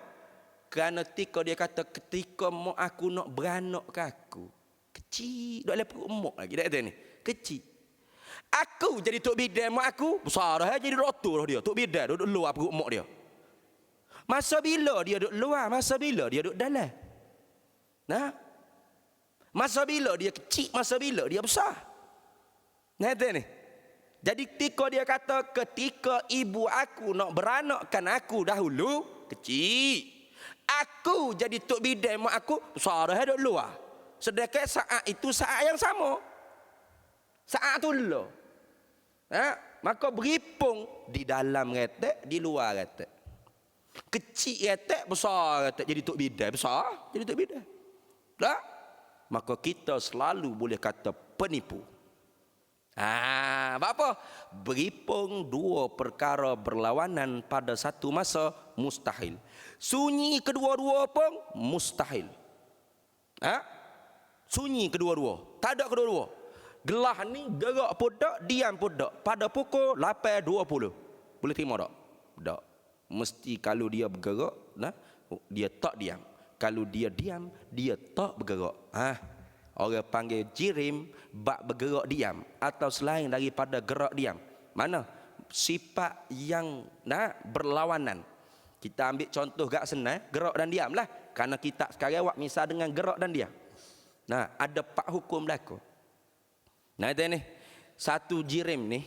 Kerana ketika dia kata ketika mak aku nak beranak ke aku, kecil, duduk dalam perut mak lagi. Tak kata ni, kecil. Aku jadi tok bidan mak aku, besar dah jadi doktor dia. Tok bidan duduk luar perut mak dia. Masa bila dia duduk luar, masa bila dia duduk dalam. Nah, masa bila dia kecil, masa bila dia besar. Nah itu ni. Jadi ketika dia kata ketika ibu aku nak beranakkan aku dahulu kecil, aku jadi tok bidan mak aku besar dah duduk luar. Sedangkan saat itu saat yang sama. Saat tu dulu. Maka beripung di dalam retek, di luar retek. Kecil retek, besar retek. Jadi tok bidan, besar jadi tok bidan. Tak? Maka kita selalu boleh kata penipu. Apa? Beripung dua perkara berlawanan pada satu masa mustahil. Sunyi kedua-dua pun mustahil. Sunyi kedua-dua. Tak ada kedua-dua. Gelah ni gerak pun tak, diam pun tak. Pada pukul 8.20. Boleh terima tak? Tak. Mesti kalau dia bergerak, dia tak diam. Kalau dia diam, dia tak bergerak. Orang panggil jirim, bak bergerak diam. Atau selain daripada gerak diam. Mana? Sifat yang berlawanan. Kita ambil contoh gak senang, gerak dan diam lah. Karena kita sekarang awak misal dengan gerak dan diam. Nah, ada 4 hukum berlaku. Nah, itu ni. Satu jirim ni,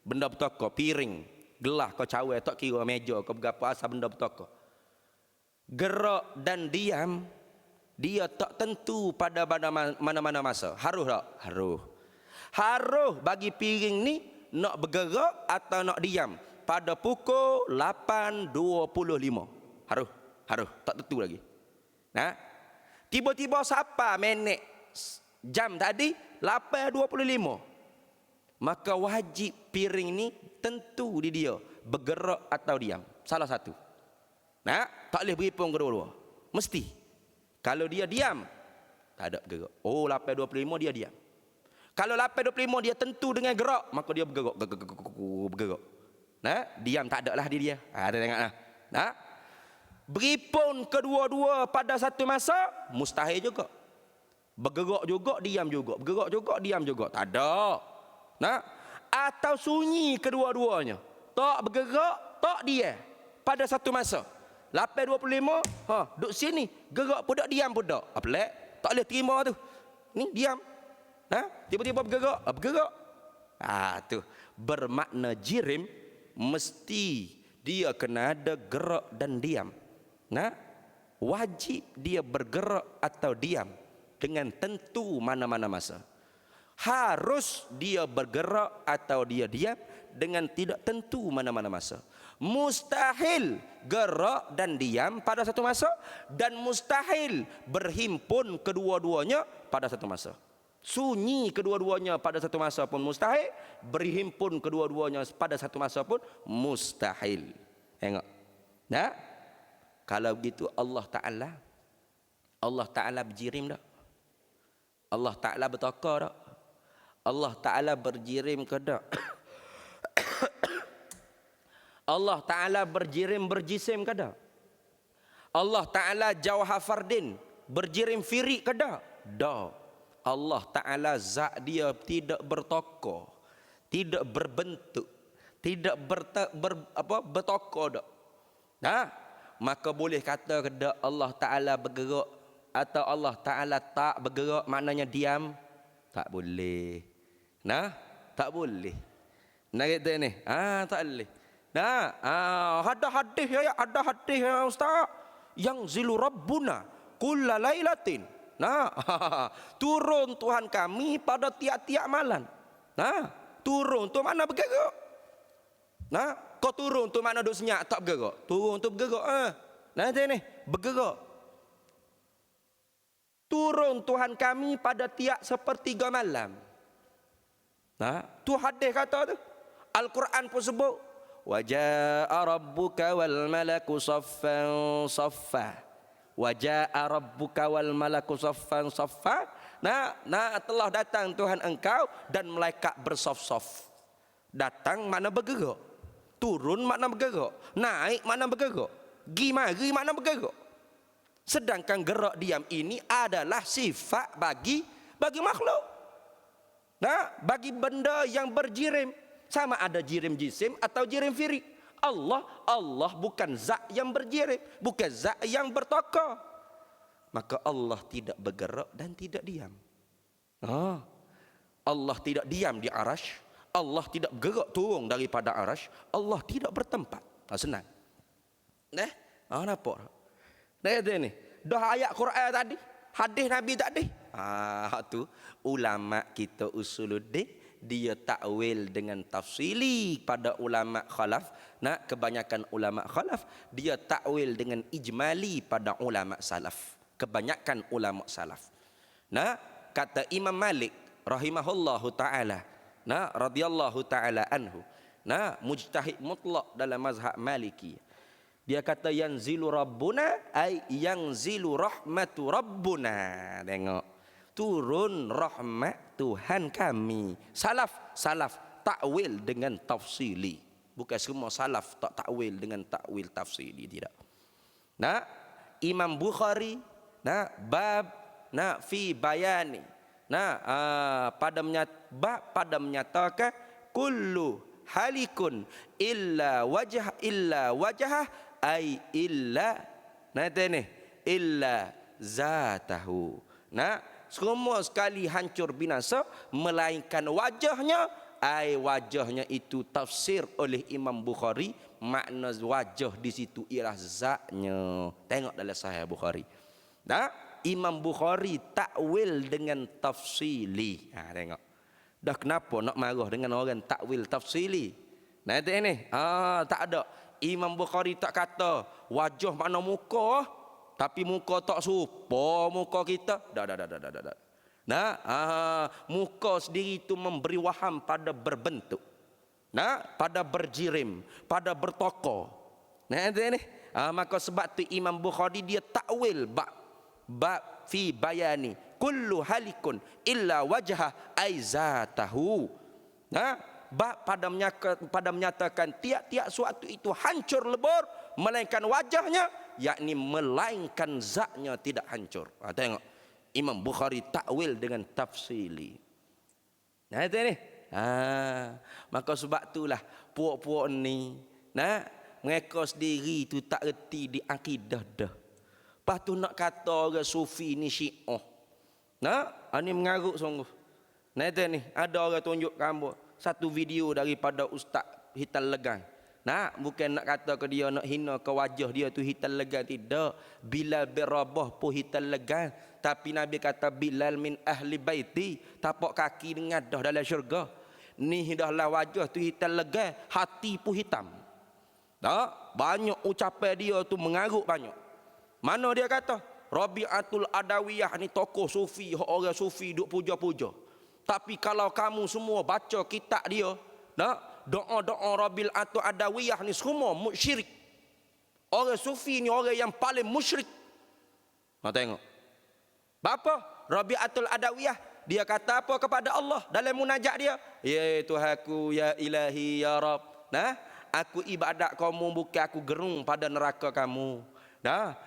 benda bertokok, piring, gelah kau cawe, tak kira meja, kau berapa asal benda bertokok. Gerak dan diam, dia tak tentu pada mana-mana masa. Harus tak? Harus. Harus bagi piring ni nak bergerak atau nak diam pada pukul 8.25. Harus. Tak tentu lagi. Tiba-tiba siapa minit jam tadi 8.25. Maka wajib piring ni tentu di dia bergerak atau diam. Salah satu. Tak boleh berhitung kedua-dua. Mesti. Kalau dia diam, Tak ada bergerak. Oh, 8.25 dia diam. Kalau 8.25 dia tentu dengan gerak, maka dia bergerak. Bergerak. Nah, diam tak ada lah dia. Ada tengok lah. Nah, beripun kedua-dua pada satu masa, mustahil juga. Bergerak juga, diam juga. Bergerak juga, diam juga. Tak ada. Nah, atau sunyi kedua-duanya. Tak bergerak, tak dia. Pada satu masa. 8.25, duduk sini. Gerak pun tak, diam pun tak. Pelik. Tak boleh terima tu. Ni diam. Nah, tiba-tiba bergerak. Bergerak. Tu. Bermakna jirim, mesti dia kena ada gerak dan diam. Nah, wajib dia bergerak atau diam dengan tentu mana-mana masa. Harus dia bergerak atau dia diam dengan tidak tentu mana-mana masa. Mustahil gerak dan diam pada satu masa, dan mustahil berhimpun kedua-duanya pada satu masa. Sunyi kedua-duanya pada satu masa pun mustahil, berhimpun kedua-duanya pada satu masa pun mustahil. Tengok. Nah, kalau begitu Allah Ta'ala berjirim tak? Allah Ta'ala bertakar tak? Allah Ta'ala berjirim ke tak? Allah Ta'ala berjirim berjisim ke tak? Allah Ta'ala jawhar fardin berjirim firik ke tak? Tak. Allah Ta'ala zat dia tidak bertokar, tidak berbentuk, tidak bertokar tak? Nah, maka boleh kata ke tak Allah Ta'ala bergerak atau Allah Ta'ala tak bergerak, maknanya diam? Tak boleh. Nah, tak boleh. Nah, kata ni. Tak boleh. Nah, ada hadis ya Ustaz, yang zilu rabbuna kulla lailatin. Nah, turun Tuhan kami pada tiap-tiap malam. Nah, turun tu mana bergerak? Nah, kau turun tu mana duduk senyap tak bergerak? Turun tu bergerak. Nah, ni bergerak. Turun Tuhan kami pada tiap sepertiga malam. Nah, tu hadis kata tu. Al-Quran pun sebut, wa jaa rabbuka wal malaku saffan saffa. Wa jaa rabbuka wal malaku saffan saffa. Nah, telah datang Tuhan engkau dan malaikat bersaf-saf. Datang makna bergerak. Turun makna bergerak. Naik makna bergerak. Gi mari makna bergerak. Sedangkan gerak diam ini adalah sifat bagi makhluk. Nah, bagi benda yang berjirim, sama ada jirim jisim atau jirim firik. Allah bukan zat yang berjirim, bukan zat yang bertokar. Maka Allah tidak bergerak dan tidak diam. Allah tidak diam di arash, Allah tidak bergerak turun daripada arash, Allah tidak bertempat. Senang. Nampak? Ni. Dah ayat Quran tadi, hadis Nabi tadi. Tu ulama kita usuluddin, dia takwil dengan tafsili pada ulama khalaf. Nah, kebanyakan ulama khalaf dia takwil dengan ijmali pada ulama salaf. Kebanyakan ulama salaf. Nah, kata Imam Malik rahimahullahu taala, nah radhiyallahu taala anhu, nah mujtahid mutlak dalam mazhab Maliki. Dia kata yanzilu rabbuna ay yanzilu rahmatu rabbuna. Tengok. Turun rahmat Tuhan kami. Salaf takwil dengan tafsili. Bukan semua salaf tak takwil dengan takwil tafsili, tidak. Nah, Imam Bukhari, nah bab, nah fi bayani. Nah, pada menyatakan kullu halikun illa wajah ay illa illa zatahu. Nah, semua sekali hancur binasa melainkan wajahnya, ay wajahnya itu tafsir oleh Imam Bukhari, makna wajah di situ ialah zatnya. Tengok dalam Sahih Bukhari. Nah, Imam Bukhari takwil dengan tafsili. Tengok. Dah kenapa nak marah dengan orang takwil tafsili? Nah, ini tak ada. Imam Bukhari tak kata wajah makna muka, tapi muka tak serupa muka kita. Dah. Nah, muka sendiri itu memberi waham pada berbentuk. Nah, pada berjirim, pada bertokar. Nah, ini. Maka sebab tu Imam Bukhari dia takwil bab fi bayani kullu halikun illa wajha aizatahu. Bab pada menyatakan tiap-tiap suatu itu hancur lebur melainkan wajahnya, yakni melainkan zatnya tidak hancur. Tengok Imam Bukhari takwil dengan tafsili. Itu ni. Maka sebab itulah puak-puak ni mereka sendiri tu tak reti di akidah dah. Lepas tu nak kata orang sufi ni Syiah. Ini mengarut sungguh. Itu ni, ada orang tunjuk gambar satu video daripada Ustaz Hitam Legang. Bukan nak kata ke dia nak hina ke wajah dia tu Hitam Legang, tidak. Bilal bin Rabah pun Hitam Legang, tapi Nabi kata Bilal min ahli baiti, tapak kaki dengan dah dalam syurga. Ni dahlah wajah tu hitam legang, hati pun hitam. Banyak ucapan dia tu mengarut banyak. Mana dia kata Rabi'atul Adawiyah ni tokoh sufi, orang sufi duk puja-puja. Tapi kalau kamu semua baca kitab dia, doa-doa Rabi'atul Adawiyah ni semua musyrik. Orang sufi ni orang yang paling musyrik. Tengok. Bapa Rabi'atul Adawiyah dia kata apa kepada Allah dalam munajat dia? Ya Tuhanku, ya Ilahi, ya Rab. Aku ibadat kamu, bukan aku gerung pada neraka kamu.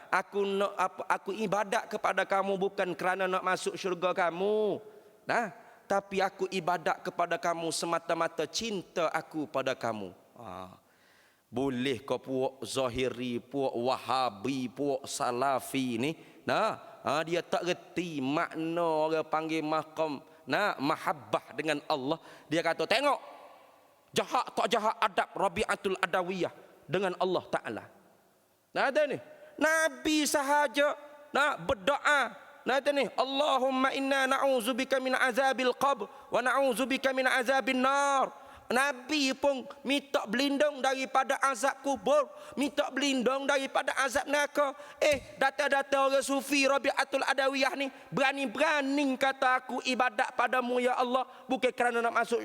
Aku ibadat kepada kamu bukan kerana nak masuk syurga kamu. Tapi aku ibadat kepada kamu semata-mata cinta aku pada kamu. Boleh kau puak Zahiri, puak Wahabi, puak Salafi ni, dia tak reti makna orang panggil maqam mahabbah dengan Allah. Dia kata tengok jahat tak jahat adab Rabi'atul Adawiyah dengan Allah Ta'ala. Ada ni Nabi sahaja berdoa. Ada ni Allahumma inna na'udzubika min azabil qabr wa na'udzubika min azabin nar. Nabi pun minta berlindung daripada azab kubur, minta berlindung daripada azab neraka. Data-data orang sufi Rabi'atul Adawiyah ni berani-berani kata aku ibadat padamu ya Allah, bukan kerana nak masuk,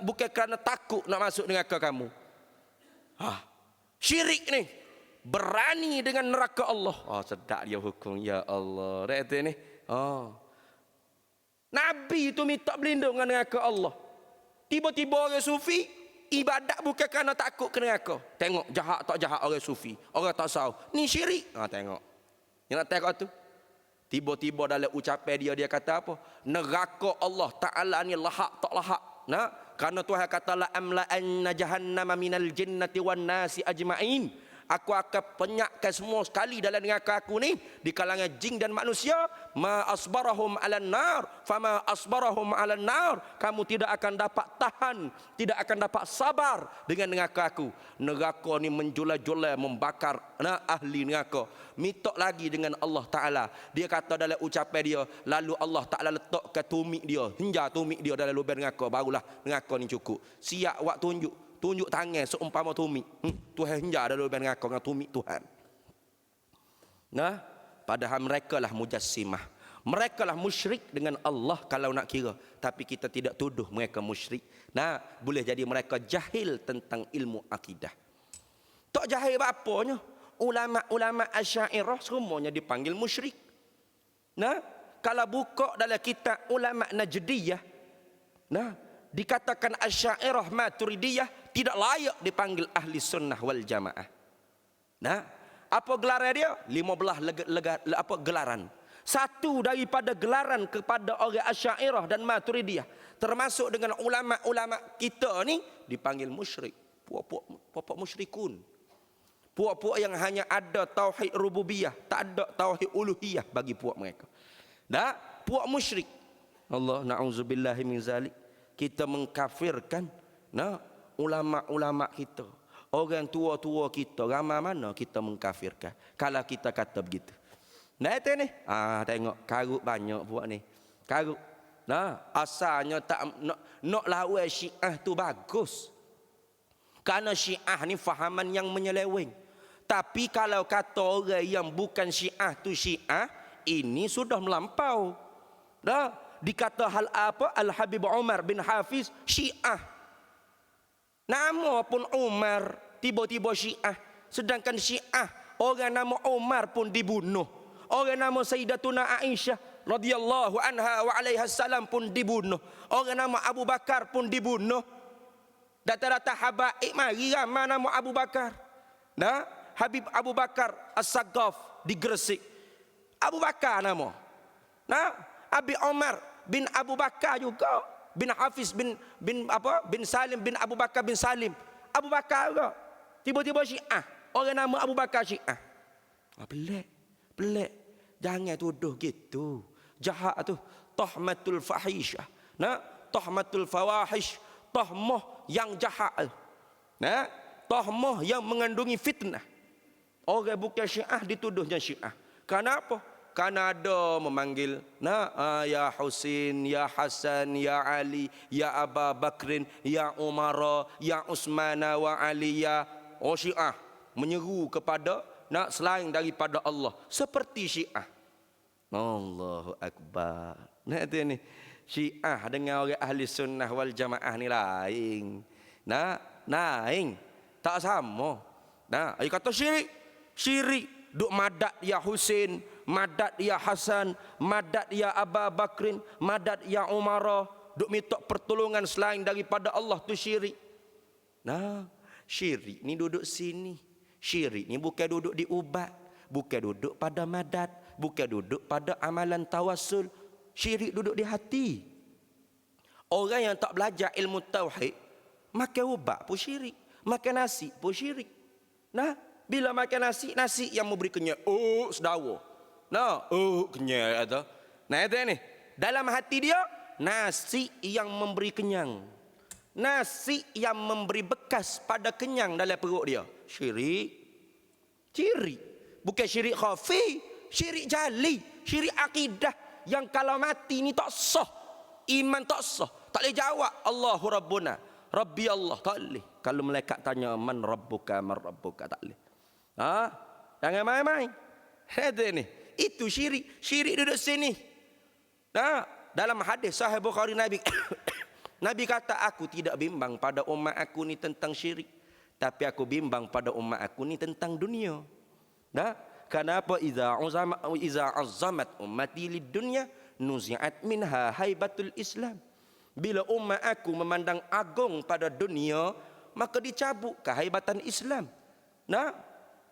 bukan kerana takut nak masuk neraka kamu. Syirik ni berani dengan neraka Allah. Sedap dia hukum ya Allah. Rata ni. Nabi tu minta berlindung dengan neraka Allah. Tiba-tiba orang sufi ibadat bukan kerana takut ke neraka. Tengok jahat tak jahat orang sufi, orang tak tahu. Ni syirik. Tengok. Yang nak tengok tu. Tiba-tiba dalam ucapan dia kata apa? Neraka Allah Ta'ala ni lahak tak lahak. Kerana Tuhan kata la amla anna jahannama minal jinnati wan nasi ajma'in. Aku akan penyakkan semua sekali dalam neraka aku ni di kalangan jin dan manusia. Ma asbarahum 'alan nar fama asbarahum 'alan nar. Kamu tidak akan dapat tahan, tidak akan dapat sabar dengan neraka aku. Neraka ni menjula-jula membakar ahli neraka. Minta lagi dengan Allah Ta'ala. Dia kata dalam ucapan dia, lalu Allah Ta'ala letakkan tumit dia, hinja tumit dia dalam lubang neraka, barulah neraka ni cukup. Siap waktu tunjuk tangan seumpama tumit. Tuhan hinja dalam lubang neraka dengan tumit Tuhan. Padahal mereka lah mujassimah. Mereka lah musyrik dengan Allah kalau nak kira. Tapi kita tidak tuduh mereka musyrik. Boleh jadi mereka jahil tentang ilmu akidah. Tak jahil apa-apanya. Ulama-ulama Asy'ariyah semuanya dipanggil musyrik. Kalau buka dalam kitab ulama Najdiyah, dikatakan Asy'ariyah Maturidiyah tidak layak dipanggil ahli sunnah wal jamaah. Apa gelaran dia? 15 gelaran. Satu daripada gelaran kepada orang Asy'ariyah dan Maturidiyah, termasuk dengan ulama-ulama kita ni, dipanggil musyrik. Puak-puak musyrikun. Puak-puak yang hanya ada tauhid rububiyah, tak ada tauhid uluhiyah bagi puak mereka. Puak musyrik. Allah na'udzubillahi min zalik. Kita mengkafirkan ulama-ulama kita, orang tua-tua kita, ramai mana kita mengkafirkan kalau kita kata begitu. Itu ni. Tengok karut banyak buat ni. Karut. Asalnya tak nak lawan Syiah tu bagus. Kerana Syiah ni fahaman yang menyeleweng. Tapi kalau kata orang yang bukan Syiah tu Syiah, ini sudah melampau. Dikata hal apa? Al-Habib Umar bin Hafiz Syiah. Nama pun Umar, tiba-tiba Syiah. Sedangkan Syiah, orang nama Umar pun dibunuh. Orang nama Sayyidatuna Aisyah radhiyallahu anha wa alaiha salam pun dibunuh. Orang nama Abu Bakar pun dibunuh. Data-data habaib mari ramai nama Abu Bakar. Nah, Habib Abu Bakar As-Saggaf di Gresik. Abu Bakar nama. Nah, Abi Omar bin Abu Bakar juga. Bin Hafiz bin Salim bin Abu Bakar bin Salim. Abu Bakar juga. Tiba-tiba Syiah. Orang nama Abu Bakar Syiah. Pelik. Jangan tuduh gitu. Jahat tu. Tahmatul fahisyah. Nah, tahmatul fawahish. Tahmah yang jahat. Nah, tahmah yang mengandungi fitnah. Orang bukan Syiah dituduhnya Syiah. Kenapa? Karena ada memanggil, ya Husin, ya Hasan, ya Ali, ya Aba Bakrin, ya Umar, ya Utsman wa Ali, ya Syiah menyeru kepada selain daripada Allah seperti Syiah. Allahu Akbar. Nanti ni Syiah dengan orang ahli sunnah wal jamaah ni lain. Lain. Tak sama. Dia kata syirik. Duk madat ya Husin, madat ya Hasan, madat ya Aba Bakrin, madat ya Umar. Duk minta pertolongan selain daripada Allah tu syirik. Syirik ni duduk sini. Syirik ni bukan duduk di ubat, bukan duduk pada madat, bukan duduk pada amalan tawassul. Syirik duduk di hati. Orang yang tak belajar ilmu tauhid, makan ubat pun syirik, makan nasi pun syirik. Bila makan nasi yang memberi kenyang. Sedawa. Kenyang kata. Itu ni. Dalam hati dia, nasi yang memberi kenyang. Nasi yang memberi bekas pada kenyang dalam perut dia. Syirik. Bukan syirik khafi, syirik jali, syirik akidah yang kalau mati ni tak sah. Iman tak sah. Tak boleh jawab Allahu Rabbuna, Rabbi Allah. Tak boleh. Kalau malaikat tanya man rabbuka, tak boleh. Jangan main-main. Itu syirik. Syirik duduk sini. Dalam hadis Sahih Bukhari Nabi Nabi kata, aku tidak bimbang pada umat aku ni tentang syirik, tapi aku bimbang pada umat aku ni tentang dunia. Kenapa? Iza azzamat ummati lid dunya nuzi'at minha haibatul Islam. Bila umat aku memandang agung pada dunia, maka dicabut kehaibatan Islam.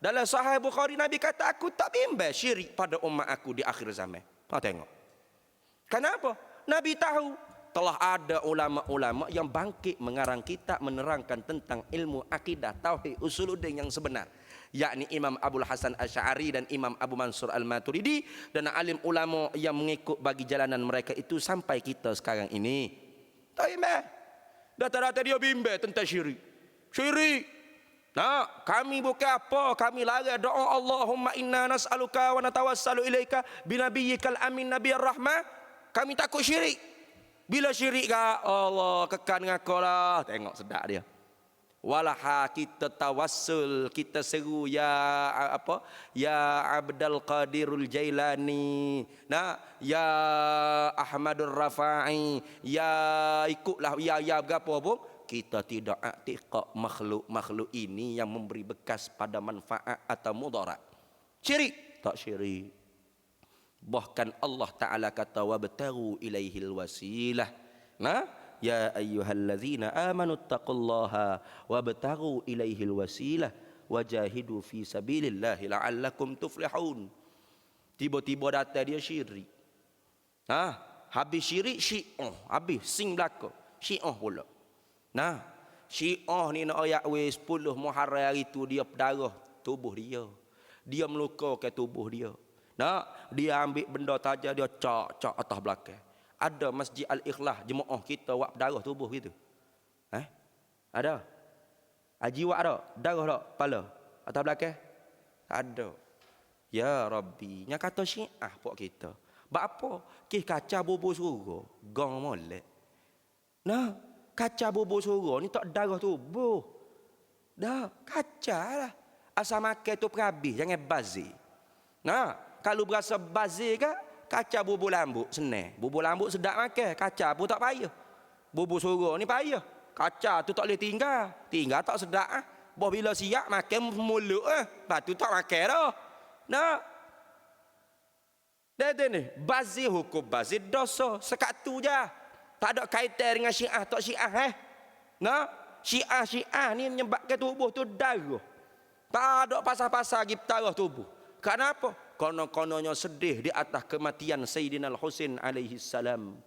Dalam Sahih Bukhari Nabi kata, aku tak bimbang syirik pada umat aku di akhir zaman. Tengok. Kenapa? Nabi tahu telah ada ulama-ulama yang bangkit mengarang kitab menerangkan tentang ilmu akidah tauhid usuluddin yang sebenar, yakni Imam Abul Hasan Asy'ari dan Imam Abu Mansur Al-Maturidi, dan alim ulama yang mengikut bagi jalanan mereka itu sampai kita sekarang ini. Tak bimbang. Data-data dia bimbang tentang syirik. Kami bukan apa, kami larang doa Allahumma inna nas'aluka wa natawassalu ilaika binabiyyikal amin nabiyir rahmah. Kami takut syirik. Bila syirik Allah kekal dengan kau lah. Tengok sedap dia. Walaha kita tawassul, kita seru ya Abdul Qadirul Jailani, ya Ahmadur Rafa'i, ya ikutlah ya berapa pun. Kita tidak i'tiqad makhluk ini yang memberi bekas pada manfaat atau mudarat. Syirik? Tak syirik. Bahkan Allah Ta'ala kata wabtagu ilaihil wasilah. Ya ayyuhallazina amanu taqullaha wabtagu ilaihil wasilah wajahidu fi sabilillahi la'allakum tuflihun. Tiba-tiba datang dia syirik. Habis syirik Syiah, habis sing belaka. Syiah pula. Syiah ni nak ayat 10 Muharram hari tu dia berdarah tubuh dia. Dia melukakan tubuh dia. Dia ambil benda tajam dia cak atas belakang. Ada Masjid Al-Ikhlas jemaah kita buat berdarah tubuh gitu. Ada. Haji buat ada? Darah tak? Kepala? Atas belakang? Ada. Ya Rabbi. Yang kata Syiah pok kita. Buat apa? Kaca bubur surga. Gong molek. Kaca bubur surga ni tak darah tubuh. Kaca lah. Asal makan tu perhabis. Jangan bazir. Kalau berasa bazir ke, kaca bubur lambuk senang. Bubur lambuk sedap makan. Kaca pun tak payah. Bubur surga ni payah. Kaca tu tak boleh tinggal. Tinggal tak sedap. Bawa bila siap makan mulut. Lepas tu tak makan dah. ni, bazir hukum bazir dosa sekatu je. Tak ada kaitan dengan Syiah tak Syiah Nah, Syiah ni menyebabkan tubuh tu darah. Tak ada pasal-pasal lagi bertarah tubuh. Kenapa? Kono-kononnya sedih di atas kematian Sayyidina Al-Husain alaihi salam.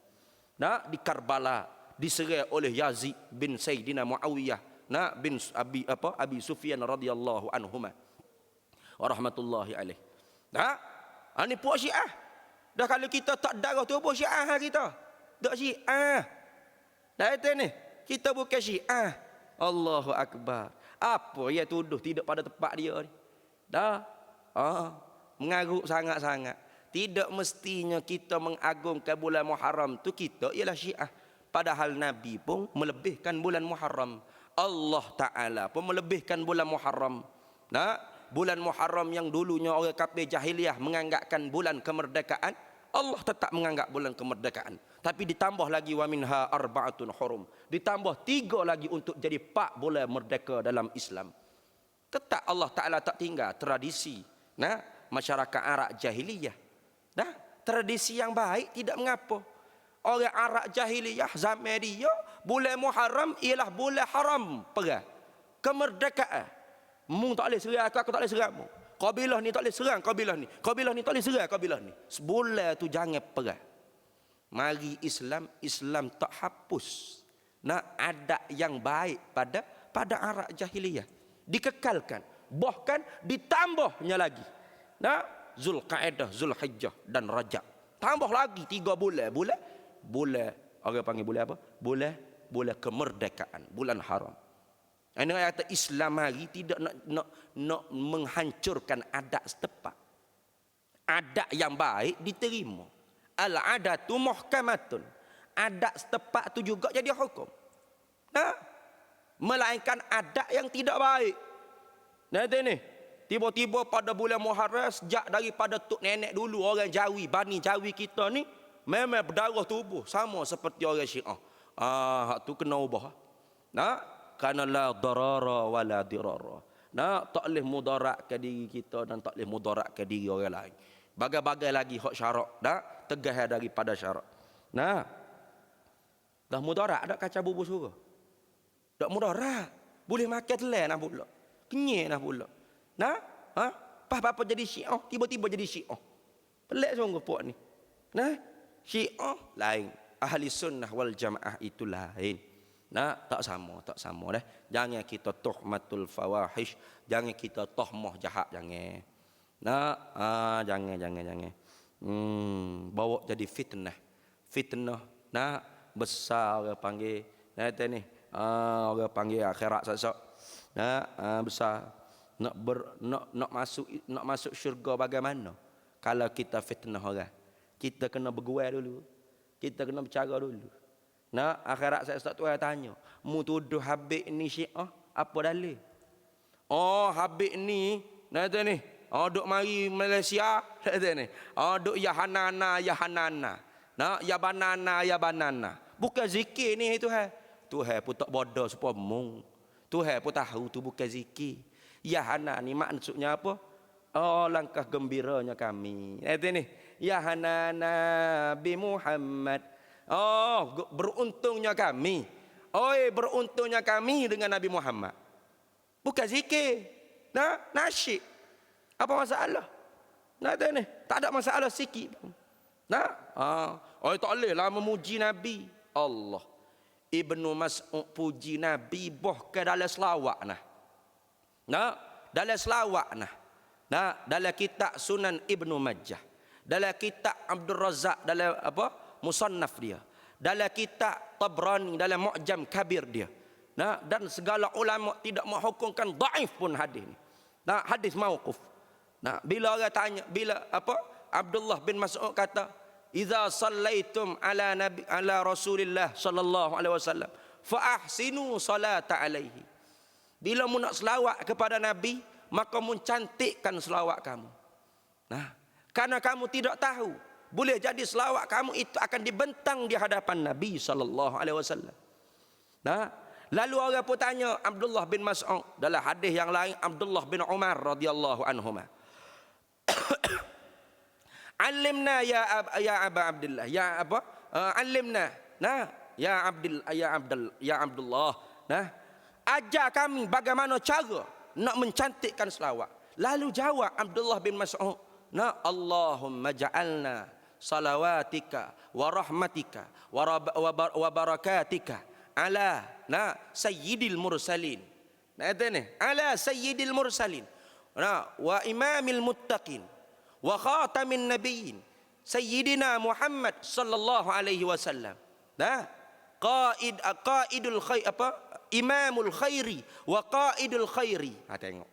Nah, di Karbala diserang oleh Yazid bin Sayyidina Muawiyah, nah bin Abi Sufyan radhiyallahu anhuma wa rahmatullahi alaih. Nah, ini puak Syiah. Dah kalau kita tak darah tubuh Syiah kita. Tak Syiah. Dah itu ni, kita bukan Syiah. Allahu akbar. Apa ia tuduh tidak pada tempat dia ni? Dah. Mengarut sangat-sangat. Tidak mestinya kita mengagungkan bulan Muharram tu kita ialah Syiah. Padahal Nabi pun melebihkan bulan Muharram. Allah Ta'ala pun melebihkan bulan Muharram. Nah, bulan Muharram yang dulunya orang kafir jahiliyah menganggapkan bulan kemerdekaan, Allah tetap menganggap bulan kemerdekaan. Tapi ditambah lagi wa minha arba'atun hurum. Ditambah 3 lagi untuk jadi 4 bulan merdeka dalam Islam. Tetap Allah Ta'ala tak tinggal tradisi masyarakat Arab jahiliyah. Tradisi yang baik tidak mengapa. Orang Arab jahiliyah zaman dia, bulan Muharram ialah bulan haram perang. Kemerdekaan. Mu tak boleh serang aku tak boleh serang mu. Kabilah ni tak boleh serang kabilah ni. Kabilah ni tak boleh serang kabilah ni. Sebulan tu jangan perang. Mari Islam tak hapus adat yang baik pada Arab jahiliyah. Dikekalkan, bahkan ditambahnya lagi. Zulqa'dah, Zulhijjah dan Rajab. Tambah lagi 3 bulan. Bulan orang panggil bulan apa? Bulan kemerdekaan, bulan haram. Ini kata Islam hari tidak nak menghancurkan adat setempat. Adat yang baik diterima. Al-adatu muhkamatun. Adat setempat tu juga jadi hukum. Melainkan adat yang tidak baik. Ni. Tiba-tiba pada bulan Muharram, sejak daripada tok nenek dulu orang Jawi, Bani Jawi kita ni memang berdarah tubuh sama seperti orang Syiah. Hak tu kena ubah. Karena la darara wala dirara. Tak boleh mudarat ke diri kita dan tak boleh mudarat ke diri orang lain. Bagai-bagai lagi hak syarak, tegah daripada syarak. Dah mudarat dak kaca bubur surah. Dak mudarat. Boleh makan telan nak pula. Kenyek nak pula. Apa jadi Syiah, tiba-tiba jadi Syiah. Pelik sungguh puak ni. Syiah lain. Ahli sunnah wal jamaah itu lain. Tak sama dah. Jangan kita tuhmatul fawahish, jangan kita tohmah jahat, jangan. Jangan. Bawa jadi fitnah. Besar orang panggil. Orang panggil akhirat sesat. Besar. Nak masuk syurga bagaimana? Kalau kita fitnah orang, kita kena bergual dulu. Kita kena bercara dulu. Akhirat saya tak tuan tanya, mu tuduh Habib ni Syiah, apa dalil? Habib ni, duk mari Malaysia, duk ya hanana. Ya banana. Bukan zikir ni Tuhan. Tuhan pun tak bodoh supaya mung. Tuhan pun tahu tu bukan zikir. Ya hana ni maksudnya apa? Langkah gembiranya kami. Ya hanana bi Muhammad. Beruntungnya kami. Beruntungnya kami dengan Nabi Muhammad. Bukan zikir. Nasyid. Apa masalah? Tak ada masalah sikit pun. Tak boleh lah memuji Nabi. Allah. Ibnu Mas'ud puji Nabi bahkan dalam selawat dalam selawat dalam kitab Sunan Ibnu Majah, dalam kitab Abdul Razak, dalam musannaf dia, dalam kitab Tabrani, dalam Mu'jam Kabir dia. Dan segala ulama tidak menghukumkan dhaif pun hadis ni. Hadis mauquf. Bila orang tanya, Abdullah bin Mas'ud kata, "Idza sallaitum ala Rasulillah sallallahu alaihi wasallam, fa ahsinu salata alaihi." Bila mu nak selawat kepada Nabi, maka mu cantikkan selawat kamu. Karena kamu tidak tahu, boleh jadi selawat kamu itu akan dibentang di hadapan Nabi sallallahu alaihi wasallam. Lalu orang pun tanya Abdullah bin Mas'ud, dalam hadis yang lain Abdullah bin Umar radhiyallahu anhuma. Alimna ya Aba Abdullah, ya apa? Alimna. Nah, ya Abdullah. Nah, ajar kami bagaimana cara nak mencantikkan selawat. Lalu jawab Abdullah bin Mas'ud, nah, Allahumma ja'alna salawatika wa rahmatika wa barakatika ala sayyidil mursalin. Nah, itu ni, ala sayyidil mursalin. Nah, wa imamil muttaqin wa khatamin nabiyyin sayyidina Muhammad sallallahu alaihi wasallam. Nah, qaidul khair apa? Imamul khairi wa qaidul khairi. Ha, tengok.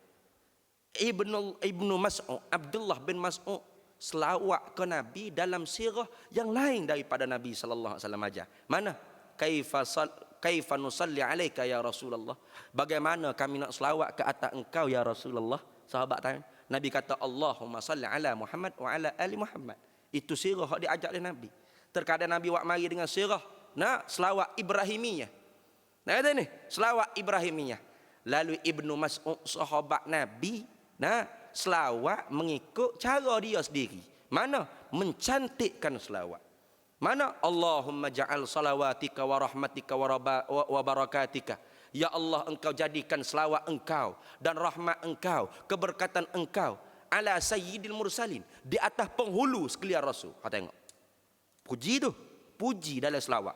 Ibnu Mas'ud, Abdullah bin Mas'ud selawat ke Nabi dalam sirah yang lain daripada Nabi sallallahu alaihi wasallam aja. Mana? Kaifa nusalli alaika ya Rasulullah? Bagaimana kami nak selawat ke atas engkau ya Rasulullah? Sahabat tanya. Nabi kata Allahumma salli ala Muhammad wa ala ali Muhammad. Itu sirah yang diajak oleh Nabi. Terkadang Nabi wak mari dengan sirah selawat Ibrahimiyah. Nah, ada ni selawat Ibrahimiyah. Lalu Ibnu Mas'ud sahabat Nabi selawat mengikut cara dia sendiri. Mana? Mencantikkan selawat. Mana? Allahumma ja'al salawatika wa rahmatika wa barakatika. Ya Allah, engkau jadikan selawat engkau dan rahmat engkau, keberkatan engkau ala sayyidil mursalin, di atas penghulu sekalian Rasul. Ha, tengok. Puji tu, puji dalam selawat.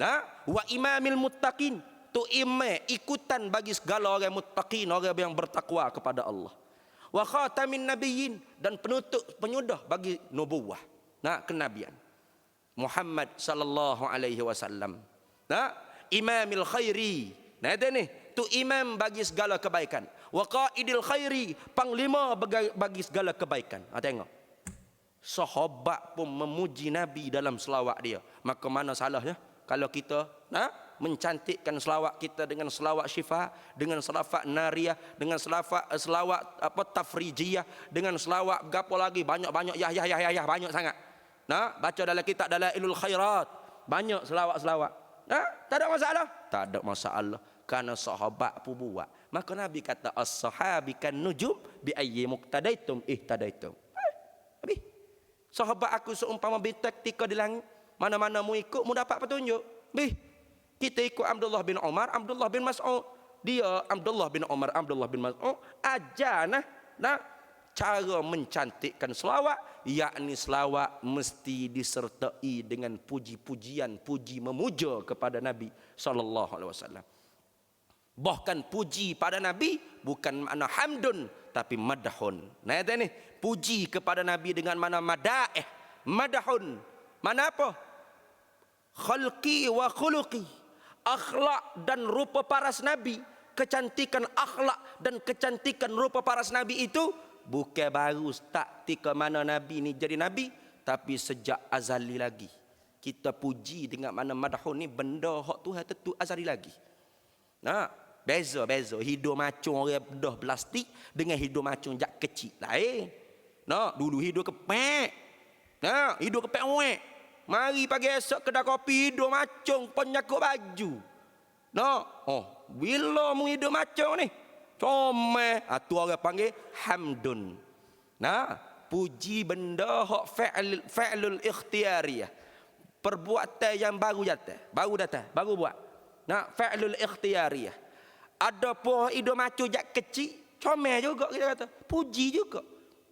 Nah, wa imamil muttaqin, tu imam ikutan bagi segala orang muttaqin, orang yang bertakwa kepada Allah. Wa khatamin nabiyyin, dan penutup penyudah bagi nubuwah, kenabian. Muhammad sallallahu alaihi wasallam. Imamil khairi. Nah, itu ni, tu imam bagi segala kebaikan. Wa qaidil khairi, panglima bagi segala kebaikan. Ha, tengok. Sahabat pun memuji Nabi dalam selawat dia. Maka mana salahnya kalau kita mencantikkan selawat kita dengan selawat syifa, dengan selawat nariyah, dengan selawat apa tafrijiyah, dengan selawat gapo lagi banyak-banyak ya banyak sangat. Baca dalam kitab Dalailul Khairat, banyak selawat-selawat. Tak ada masalah. Tak ada masalah karena sahabat pun buat. Maka Nabi kata as-sahabi kan nujum bi ayyi muqtadaitum ihtadaitum. Habis. Sahabat aku seumpama bintang ketika di langit. Mana-mana mu ikut mu dapat petunjuk. Habis. Kita ikut Abdullah bin Umar, Abdullah bin Mas'ud. Dia Abdullah bin Umar, Abdullah bin Mas'ud ajar cara mencantikkan selawat, yakni selawat mesti disertai dengan puji-pujian, puji memuja kepada Nabi sallallahu alaihi wasallam. Bahkan puji pada Nabi bukan makna hamdun tapi madahun. Nah, ini puji kepada Nabi dengan mana madaih, madahun. Mana apa? Khalqi wa khuluqi. Akhlak dan rupa paras Nabi, kecantikan akhlak dan kecantikan rupa paras Nabi itu bukan baru start ketika mana Nabi ni jadi Nabi, tapi sejak azali lagi. Kita puji dengan mana madahun ni benda hak Tuhan tentu azali lagi. Beza hidup macam orang bedah plastik dengan hidup macam jak kecil lain. Dulu hidup kepek. Hidup kepek wek. Mari pagi esok kedai kopi hidup macam penyakut baju. Bila mu hidup macam ni? Comel. Tu orang panggil hamdun. Puji benda hak fa'lul ikhtiyariyah. Perbuatan yang baru datang, baru buat. Fa'lul ikhtiyariyah. Ada pun hidup macam jak kecil, comel juga kita kata. Puji juga.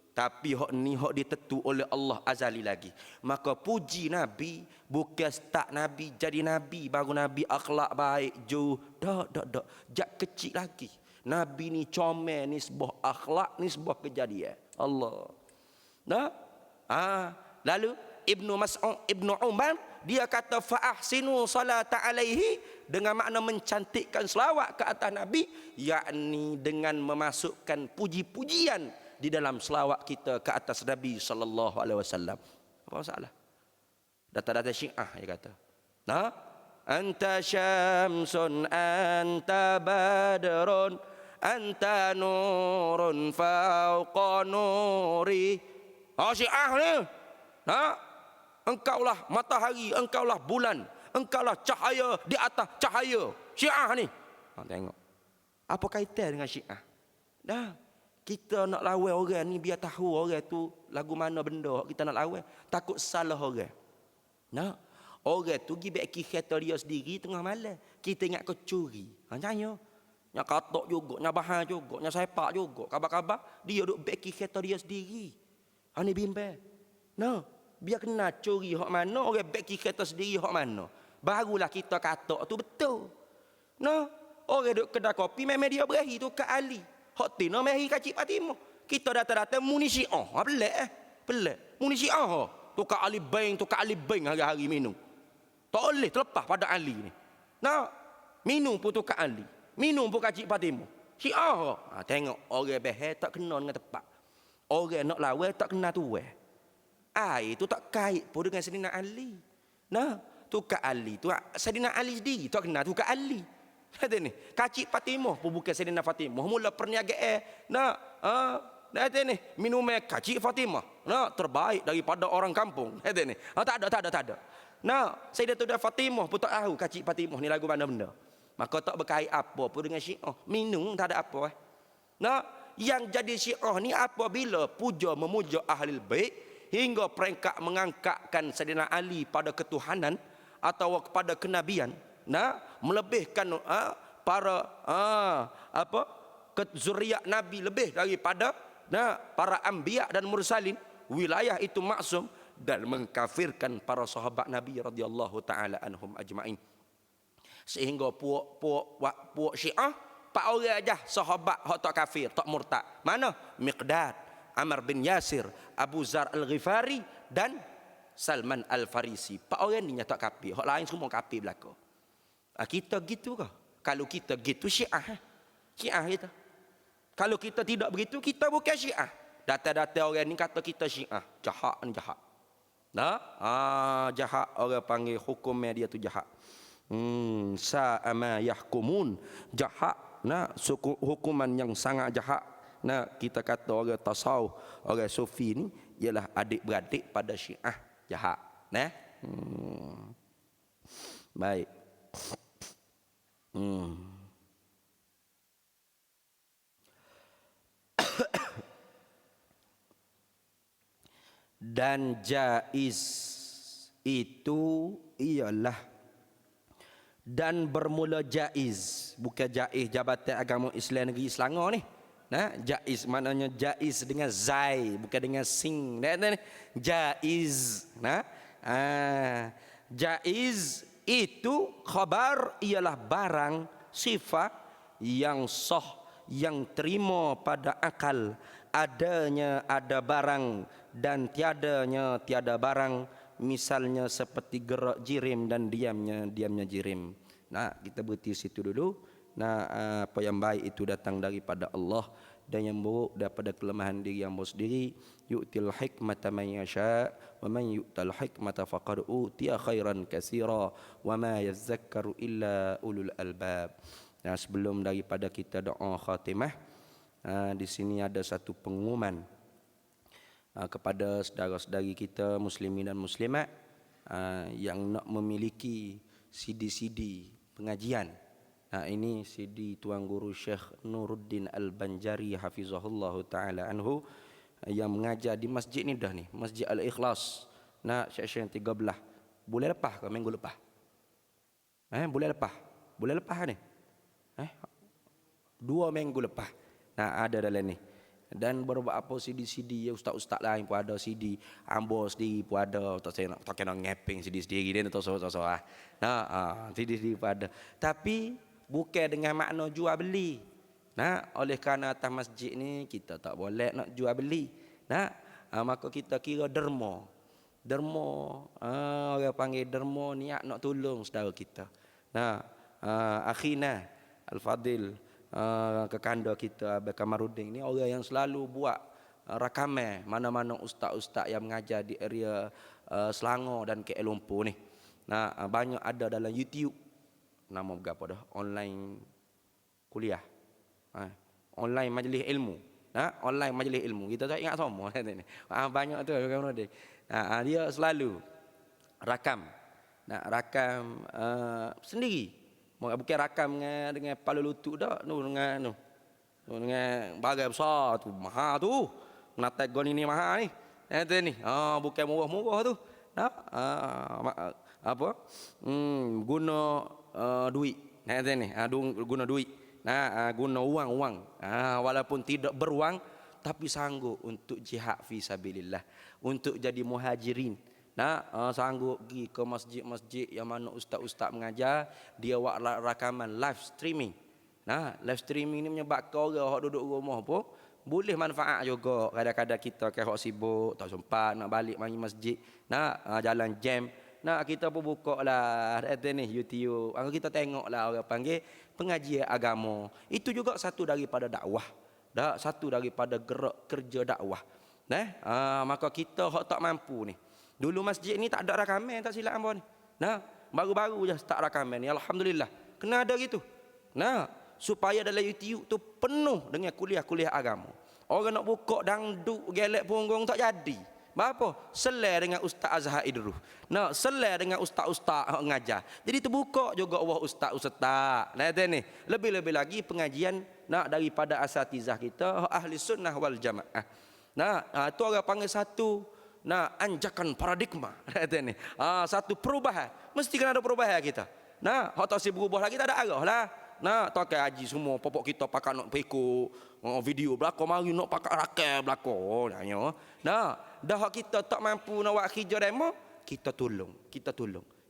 Tapi hak ni hak ditentu oleh Allah azali lagi. Maka puji Nabi bukan start Nabi jadi Nabi baru Nabi akhlak baik dak. Jak kecil lagi. Nabi ni comel, ni sebuah akhlak, ni sebuah kejadian. Allah. Lalu Ibnu Mas'ud, Ibnu Umar, dia kata fa ahsinu salata alaihi, dengan makna mencantikkan selawat ke atas Nabi, yakni dengan memasukkan puji-pujian di dalam selawat kita ke atas Nabi sallallahu alaihi wasallam. Apa masalah? Data-data Syiah dia kata. Anta syamsun anta badrun anta nurun fauqa nuri. Syiah ni. Engkaulah matahari, engkaulah bulan, engkaulah cahaya di atas cahaya. Syiah ni. Tengok. Apa kaitan dengan Syiah? Kita nak lawan orang ni biar tahu orang tu lagu mana benda kita nak lawan. Takut salah orang. Nah, orang tu pergi beki kereta dia sendiri tengah malam. Kita ingat kau curi. Macamnya. Nya katok juga, nya bahan juga, nya sepak juga. Kabar-kabar dia duk beki kereta dia sendiri. Ni bimbang. Nah, biar kena curi hak mana, orang beki kereta sendiri hak mana. Barulah kita katok tu betul. Nah, orang duk kedai kopi memang dia berahi tu kat Ali. Hak tina mari kat Cik Fatimah. Kita datang-datang muni Syiah. Pelik pelik. Muni Syiah. Tu kat Ali Bank, tu kat Ali Bank hari-hari minum. Tak boleh terlepas pada Ali ni. Nah, minum pun tu kat Ali. Minum pun kat Cik Fatimah. Syiah. Tengok orang behel tak kena dengan tepat. Orang nak lawan tak kena tuai. Air tu tak kait pun dengan Saidina Ali. Nah, tu kat Ali. Tu Saidina Ali sendiri tak kena tu kat Ali. Kata ni, Cik Fatimah pun bukan Saidina Fatimah. Mula perniagaan. Nah, kata ni, minum Cik Fatimah. Nah, terbaik daripada orang kampung. Kata ni. Tak ada. Nah, Sayyidatul Fatimah pun tak tahu Cik Fatimah ni lagu mana benda. Maka tak berkait apa pun dengan Syiah. Minum tak ada apa. Nah, yang jadi Syiah ni apabila puja memuja Ahlul Bait hingga peringkat mengangkatkan Saidina Ali pada ketuhanan atau kepada kenabian, nah, melebihkan para zuriat Nabi lebih daripada para anbiya dan mursalin, wilayah itu maksum, dan mengkafirkan para sahabat Nabi radhiyallahu taala anhum ajmain. Sehingga puak Syiah pak orang aja sahabat hak tak kafir, tak murtad. Mana? Miqdad, Ammar bin Yasir, Abu Zar Al-Ghifari dan Salman Al-Farisi. Pak orang ni tak kafir, hak lain semua kafir belaka. Kita gitu ke? Kalau kita gitu Syiah. Syiah kita. Kalau kita tidak begitu, kita bukan Syiah. Data-data orang ni kata kita Syiah. Jahat ni jahat. Nah, jahat orang panggil hukumnya dia tu jahat. Sa'ama yahkumun, jahat. Nah, hukuman yang sangat jahat. Nah, kita kata orang tasawuf, orang sufi ni ialah adik-beradik pada Syiah, jahat. Nah. Baik. Dan jaiz itu ialah, dan bermula jaiz, bukan jaiz Jabatan Agama Islam Negeri Selangor ni. Nah, jaiz maknanya jaiz dengan zai, bukan dengan sing. Jaiz. Nah, jaiz itu khabar ialah barang sifat yang sah, yang terima pada akal. Adanya ada barang dan tiadanya tiada barang. Misalnya seperti gerak jirim dan diamnya jirim. Nah, kita berhenti situ dulu. Nah, apa yang baik itu datang daripada Allah, dan yang buruk daripada kelemahan diri yang sendiri. Yu'til hikmata man yasha wa man yu'tal hikmata faqad utiya khairan katsira wa ma yazakkaru illa ulul albab. Nah, sebelum daripada kita doa khatimah, di sini ada satu pengumuman kepada saudara-saudari kita muslimin dan muslimat yang nak memiliki CD-CD pengajian. Ini CD Tuan Guru Syekh Nuruddin Al-Banjari hafizahullah taala anhu yang mengajar di masjid ni dah ni, Masjid Al-Ikhlas. Syekh 13 bulan lepas ke minggu lepas? Bulan lepas ni. 2 minggu lepas. Ada dalam ni. Dan beberapa CD-CD ya, ustaz-ustaz lain pun ada CD, ambo sendiri pun ada. Tak saya nak tak kena ngeping CD sendiri dia tak so-so. CD sendiri pun ada. Tapi bukan dengan makna jual beli. Oleh kerana atas masjid ni kita tak boleh nak jual beli. Maka kita kira derma. Orang panggil derma, niat nak tolong saudara kita. Akhina Al-Fadil, kekanda kita Abang Kamarudin ni orang yang selalu buat rakaman mana-mana ustaz-ustaz yang mengajar di area Selangor dan KL Lumpur ni. Banyak ada dalam YouTube. Nama berapa dah? Online kuliah. Online majlis ilmu. Online majlis ilmu. Kita tak ingat semua ni. Banyak tu Kamarudin. Dia selalu rakam. Rakam sendiri. Bukan rakam dengan kepala lutut dah, dengan Dengan bagai besar tu, mahal tu. Nak tegon ini mahal ni. Ni. Bukan murah-murah tu. Nah, apa? Guna duit. Ni. Guna duit. Nah, guna wang. Walaupun tidak beruang, tapi sanggup untuk jihad fi sabilillah, untuk jadi muhajirin. Nah, sanggup pergi ke masjid-masjid yang mana ustaz-ustaz mengajar, dia buat rakaman live streaming. Nah, live streaming ni menyebabkan orang duduk rumah pun boleh manfaat juga. Kadang-kadang kita kalau sibuk, tak sempat nak balik mari masjid. Nah, jalan jam. Nah, kita pun buka lah ni YouTube. Kita tengok lah orang panggil pengajian agama. Itu juga satu daripada dakwah. Satu daripada gerak kerja dakwah. Maka kita hak tak mampu ni. Dulu masjid ni tak ada rakaman, tak silap hangpa ni. Nah, baru-baru je start rakaman ni. Alhamdulillah. Kena ada gitu. Nah, supaya dalam YouTube tu penuh dengan kuliah-kuliah agama. Orang nak buka dangdut gelek punggung tak jadi. Apa? Selai dengan Ustaz Azhar Idrus. Nah, selai dengan ustaz-ustaz ngajar. Jadi terbuka juga wah ustaz-ustaz. Nah, ni. Lebih-lebih lagi pengajian daripada asatizah kita ahli sunnah wal jamaah. Nah, tu orang panggil satu anjakan paradigma. Ni. Satu perubahan. Mesti kena ada perubahan kita. Nah, hak tak si berubah lagi tak ada arah lah. Nah, tak kaya haji semua popok kita pakai nak ikut video belakang mari nak pakai rakyat belakang nanya. Nah, dah kita tak mampu nak buat kerja demo, kita tolong.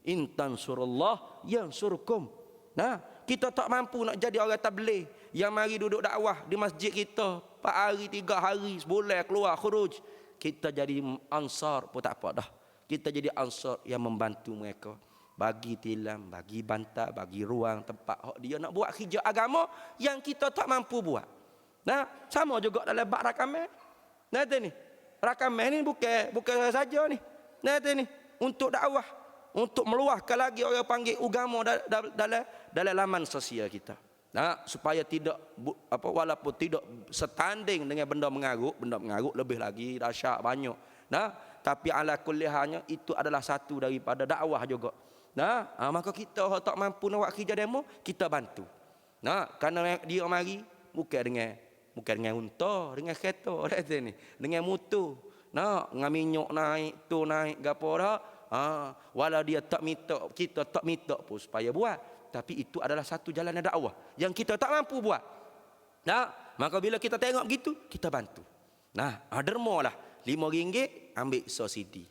In tansurullah yansurkum. Nah, kita tak mampu nak jadi orang tabligh yang mari duduk dakwah di masjid kita 4 hari 3 hari sebulan keluar khuruj. Kita jadi ansar pun tak apa dah. Kita jadi ansar yang membantu mereka. Bagi tilam, bagi bantal, bagi ruang tempat dia nak buat kerja agama yang kita tak mampu buat. Nah, sama juga dalam bab rakaman. Nah, ni. Rakaman ni bukan saja ni. Nah, ni untuk dakwah, untuk meluahkan lagi orang panggil agama dalam laman sosial kita. Nah, supaya tidak walaupun tidak setanding dengan benda mengarut lebih lagi dahsyat banyak. Nah, tapi ala kulli halnya itu adalah satu daripada dakwah juga. Nah, maka kita tak mampu nak buat kerja demo, kita bantu. Nah, kerana dia mari bukan dengan unta, dengan kereta ni, dengan motor. Nah, dengan minyak naik, tu naik gapo dah. Walau dia tak minta, kita tak minta pun supaya buat, tapi itu adalah satu jalan dakwah yang kita tak mampu buat. Nah, maka bila kita tengok begitu, kita bantu. Nah, dermalah RM5 ambil subsidi.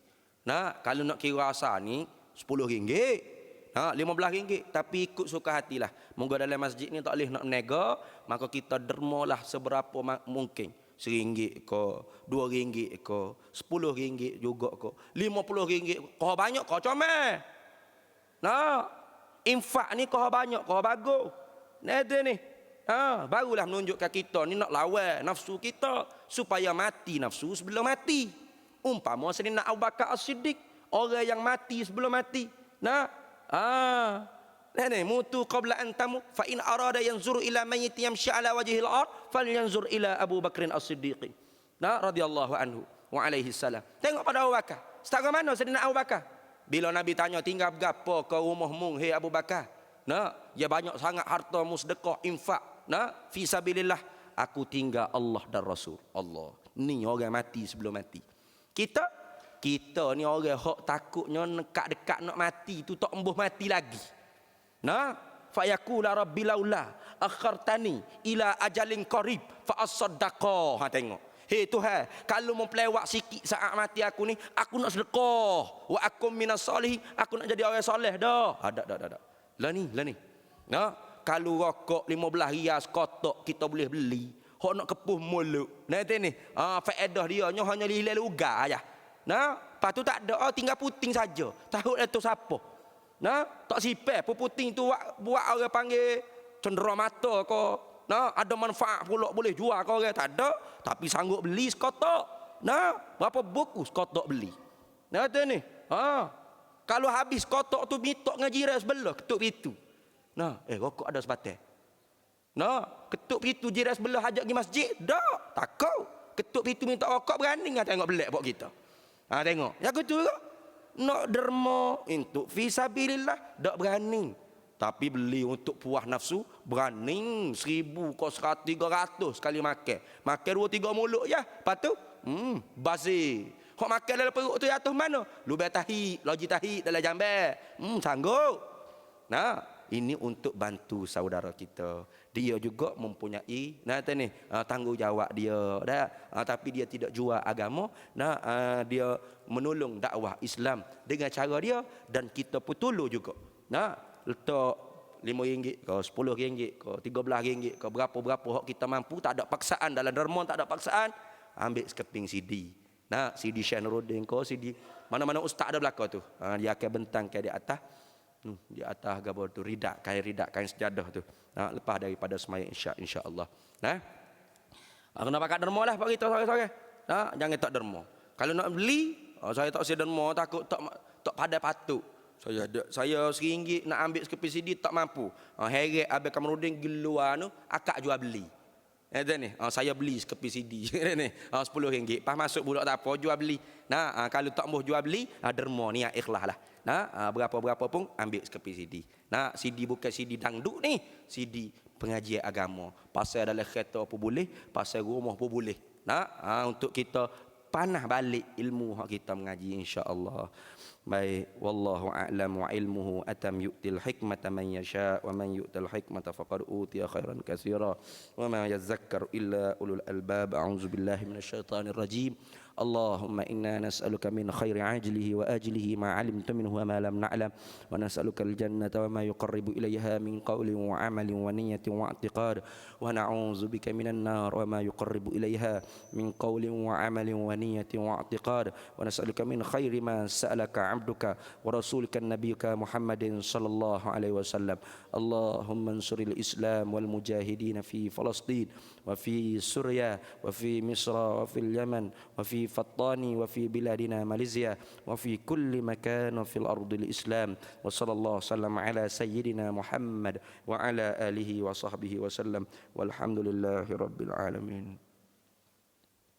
Nah, kalau nak kira asal ni RM10, RM15, tapi ikut suka hatilah. Moga dalam masjid ni tak boleh nak nega, maka kita dermalah seberapa mungkin. RM1 ke, RM2 ke, RM10 juga ke, RM50. Kau banyak kau comel. Nah, infak ni kau banyak kau bagus. Nah, ni. Barulah menunjukkan kita ni nak lawan nafsu kita supaya mati nafsu sebelum mati. Umpama Sayyidina Abu Bakar As-Siddiq, orang yang mati sebelum mati. Nah, mutu qabla an tamut fa in arada yanzuru ila mayyit yamshi ala wajhil ard falyanzur ila Abu Bakrin As-Siddiq. Nah, radhiyallahu anhu wa alaihi salam. Tengok pada Abu Bakar. Setara mana Sayyidina Abu Bakar? Bila Nabi tanya tinggal berapa ke rumahmu hai Abu Bakar? Nah, dia banyak sangat harta sedekah, infak. Nah, fi sabilillah. Aku tinggal Allah dan Rasul. Allah. Ni orang mati sebelum mati. Kita ni orang hak takutnya dekat-dekat nak mati tu tak embuh mati lagi. Nah, fa yaqula rabbi laula akhartani ila ajalin qarib fa asaddaqa. Tengok. Hei Tuhan, kalau mau pelewak sikit saat mati aku ni, aku nak sedekah. Wa akum minas solihin, aku nak jadi orang soleh dah. Ada. Lah ni. Nah, kalau rokok 15 rias kotak kita boleh beli. Hok nak kepuh mulut. Nah, ni. Faedah dia hanya lilai lugar aja. Nah, lepas tu tak ada, tinggal puting saja. Tahu tu siapa? Nah, tak sipeh puting tu buat orang panggil cendera mata ke. Nah, ada manfaat pula boleh jual ke orang? Tak ada, tapi sanggup beli sekotak. Nah, berapa buku sekotak beli? Nah, tu ni. Kalau habis kotak tu mitok ngajiran sebelah, ketuk pintu. Nah, rokok ada sebatai. Nah, ketuk pintu jiran sebelah ajak pergi masjid. Dak, takut. Ketuk pintu minta rokok berani enggak tengok belak buat kita. Tengok. Ya aku tu nak derma untuk fi sabilillah dak berani. Tapi beli untuk puas nafsu, berani 1,000 kau 100, 300 sekali makan. Makan 2-3 mulut ya. Lepas tu, bazir. Hok makan dalam perut tu atas mana? Lubang tahi, loji tahi dalam jamban. Sanggup. Nah, ini untuk bantu saudara kita. Dia juga mempunyai tanggungjawab dia dah. Tapi dia tidak jual agama. Dia menolong dakwah Islam dengan cara dia, dan kita pun tolong juga. Letak RM5 ke RM10 ke RM13 ke berapa-berapa hak kita mampu. Tak ada paksaan dalam derma, tak ada paksaan. Ambil sekeping CD. CD Syainuruddin ke CD mana-mana ustaz ada belakang tu. Dia akan bentangkan di atas. Di atas gabar tu ridak kain sejadah tu. Lepas daripada sembahyang isyak, insya-Allah. Kena pakai derma lah pak kita sore-sore. Jangan tak derma. Kalau nak beli, saya tak sedia derma, takut tak pandai patut. Saya RM1 nak ambil sekeping CD tak mampu. Heret Abang Kamarudin geluar tu akak jual beli. Saya beli sekeping CD ni RM10. Pas masuk budak tak apa jual beli. Kalau tak mau jual beli, derma niat ikhlas lah. Berapa-berapa pun ambil sekeping CD. CD bukan CD dangdut ni, CD pengajian agama. Pasal dalam kereta pun boleh, pasal rumah pun boleh. Untuk kita panah balik ilmu hak kita mengaji, insya-Allah. Baik, wallahu a'lam wa ilmuhu atam yu'til hikmata man yasha wa man yu'tal hikmata faqad utiya khairan katsira wa ma yazakkaru illa ulul albab. A'udzu billahi minasyaitonir rajim. Allahumma inna nas'aluka min khairi ajlihi wa ajlihi ma 'alimta minhu wa ma lam na'lam wa nas'aluka al-jannata wa ma yuqarribu ilayha min qawlin wa 'amalin wa niyyatin wa i'tiqad wa na'udzu bika minan nar wa ma yuqarribu ilayha min qawlin wa 'amalin wa niyyatin wa i'tiqad wa nas'aluka min khairi ma sa'alaka 'abduka wa rasulika nabiyyuka Muhammadin sallallahu alaihi wasallam. Allahumma ansuril Islam wal mujahidin fi Palestin wa fi Suriah wa fi Misra wa fil Yaman wa fi Fattani wa fi biladina Malaysia wa fi kulli makan wa fil ardil Islam. Wa sallallahu sallam ala sayyidina Muhammad wa ala alihi wa sahbihi wa sallam walhamdulillahi rabbil alamin.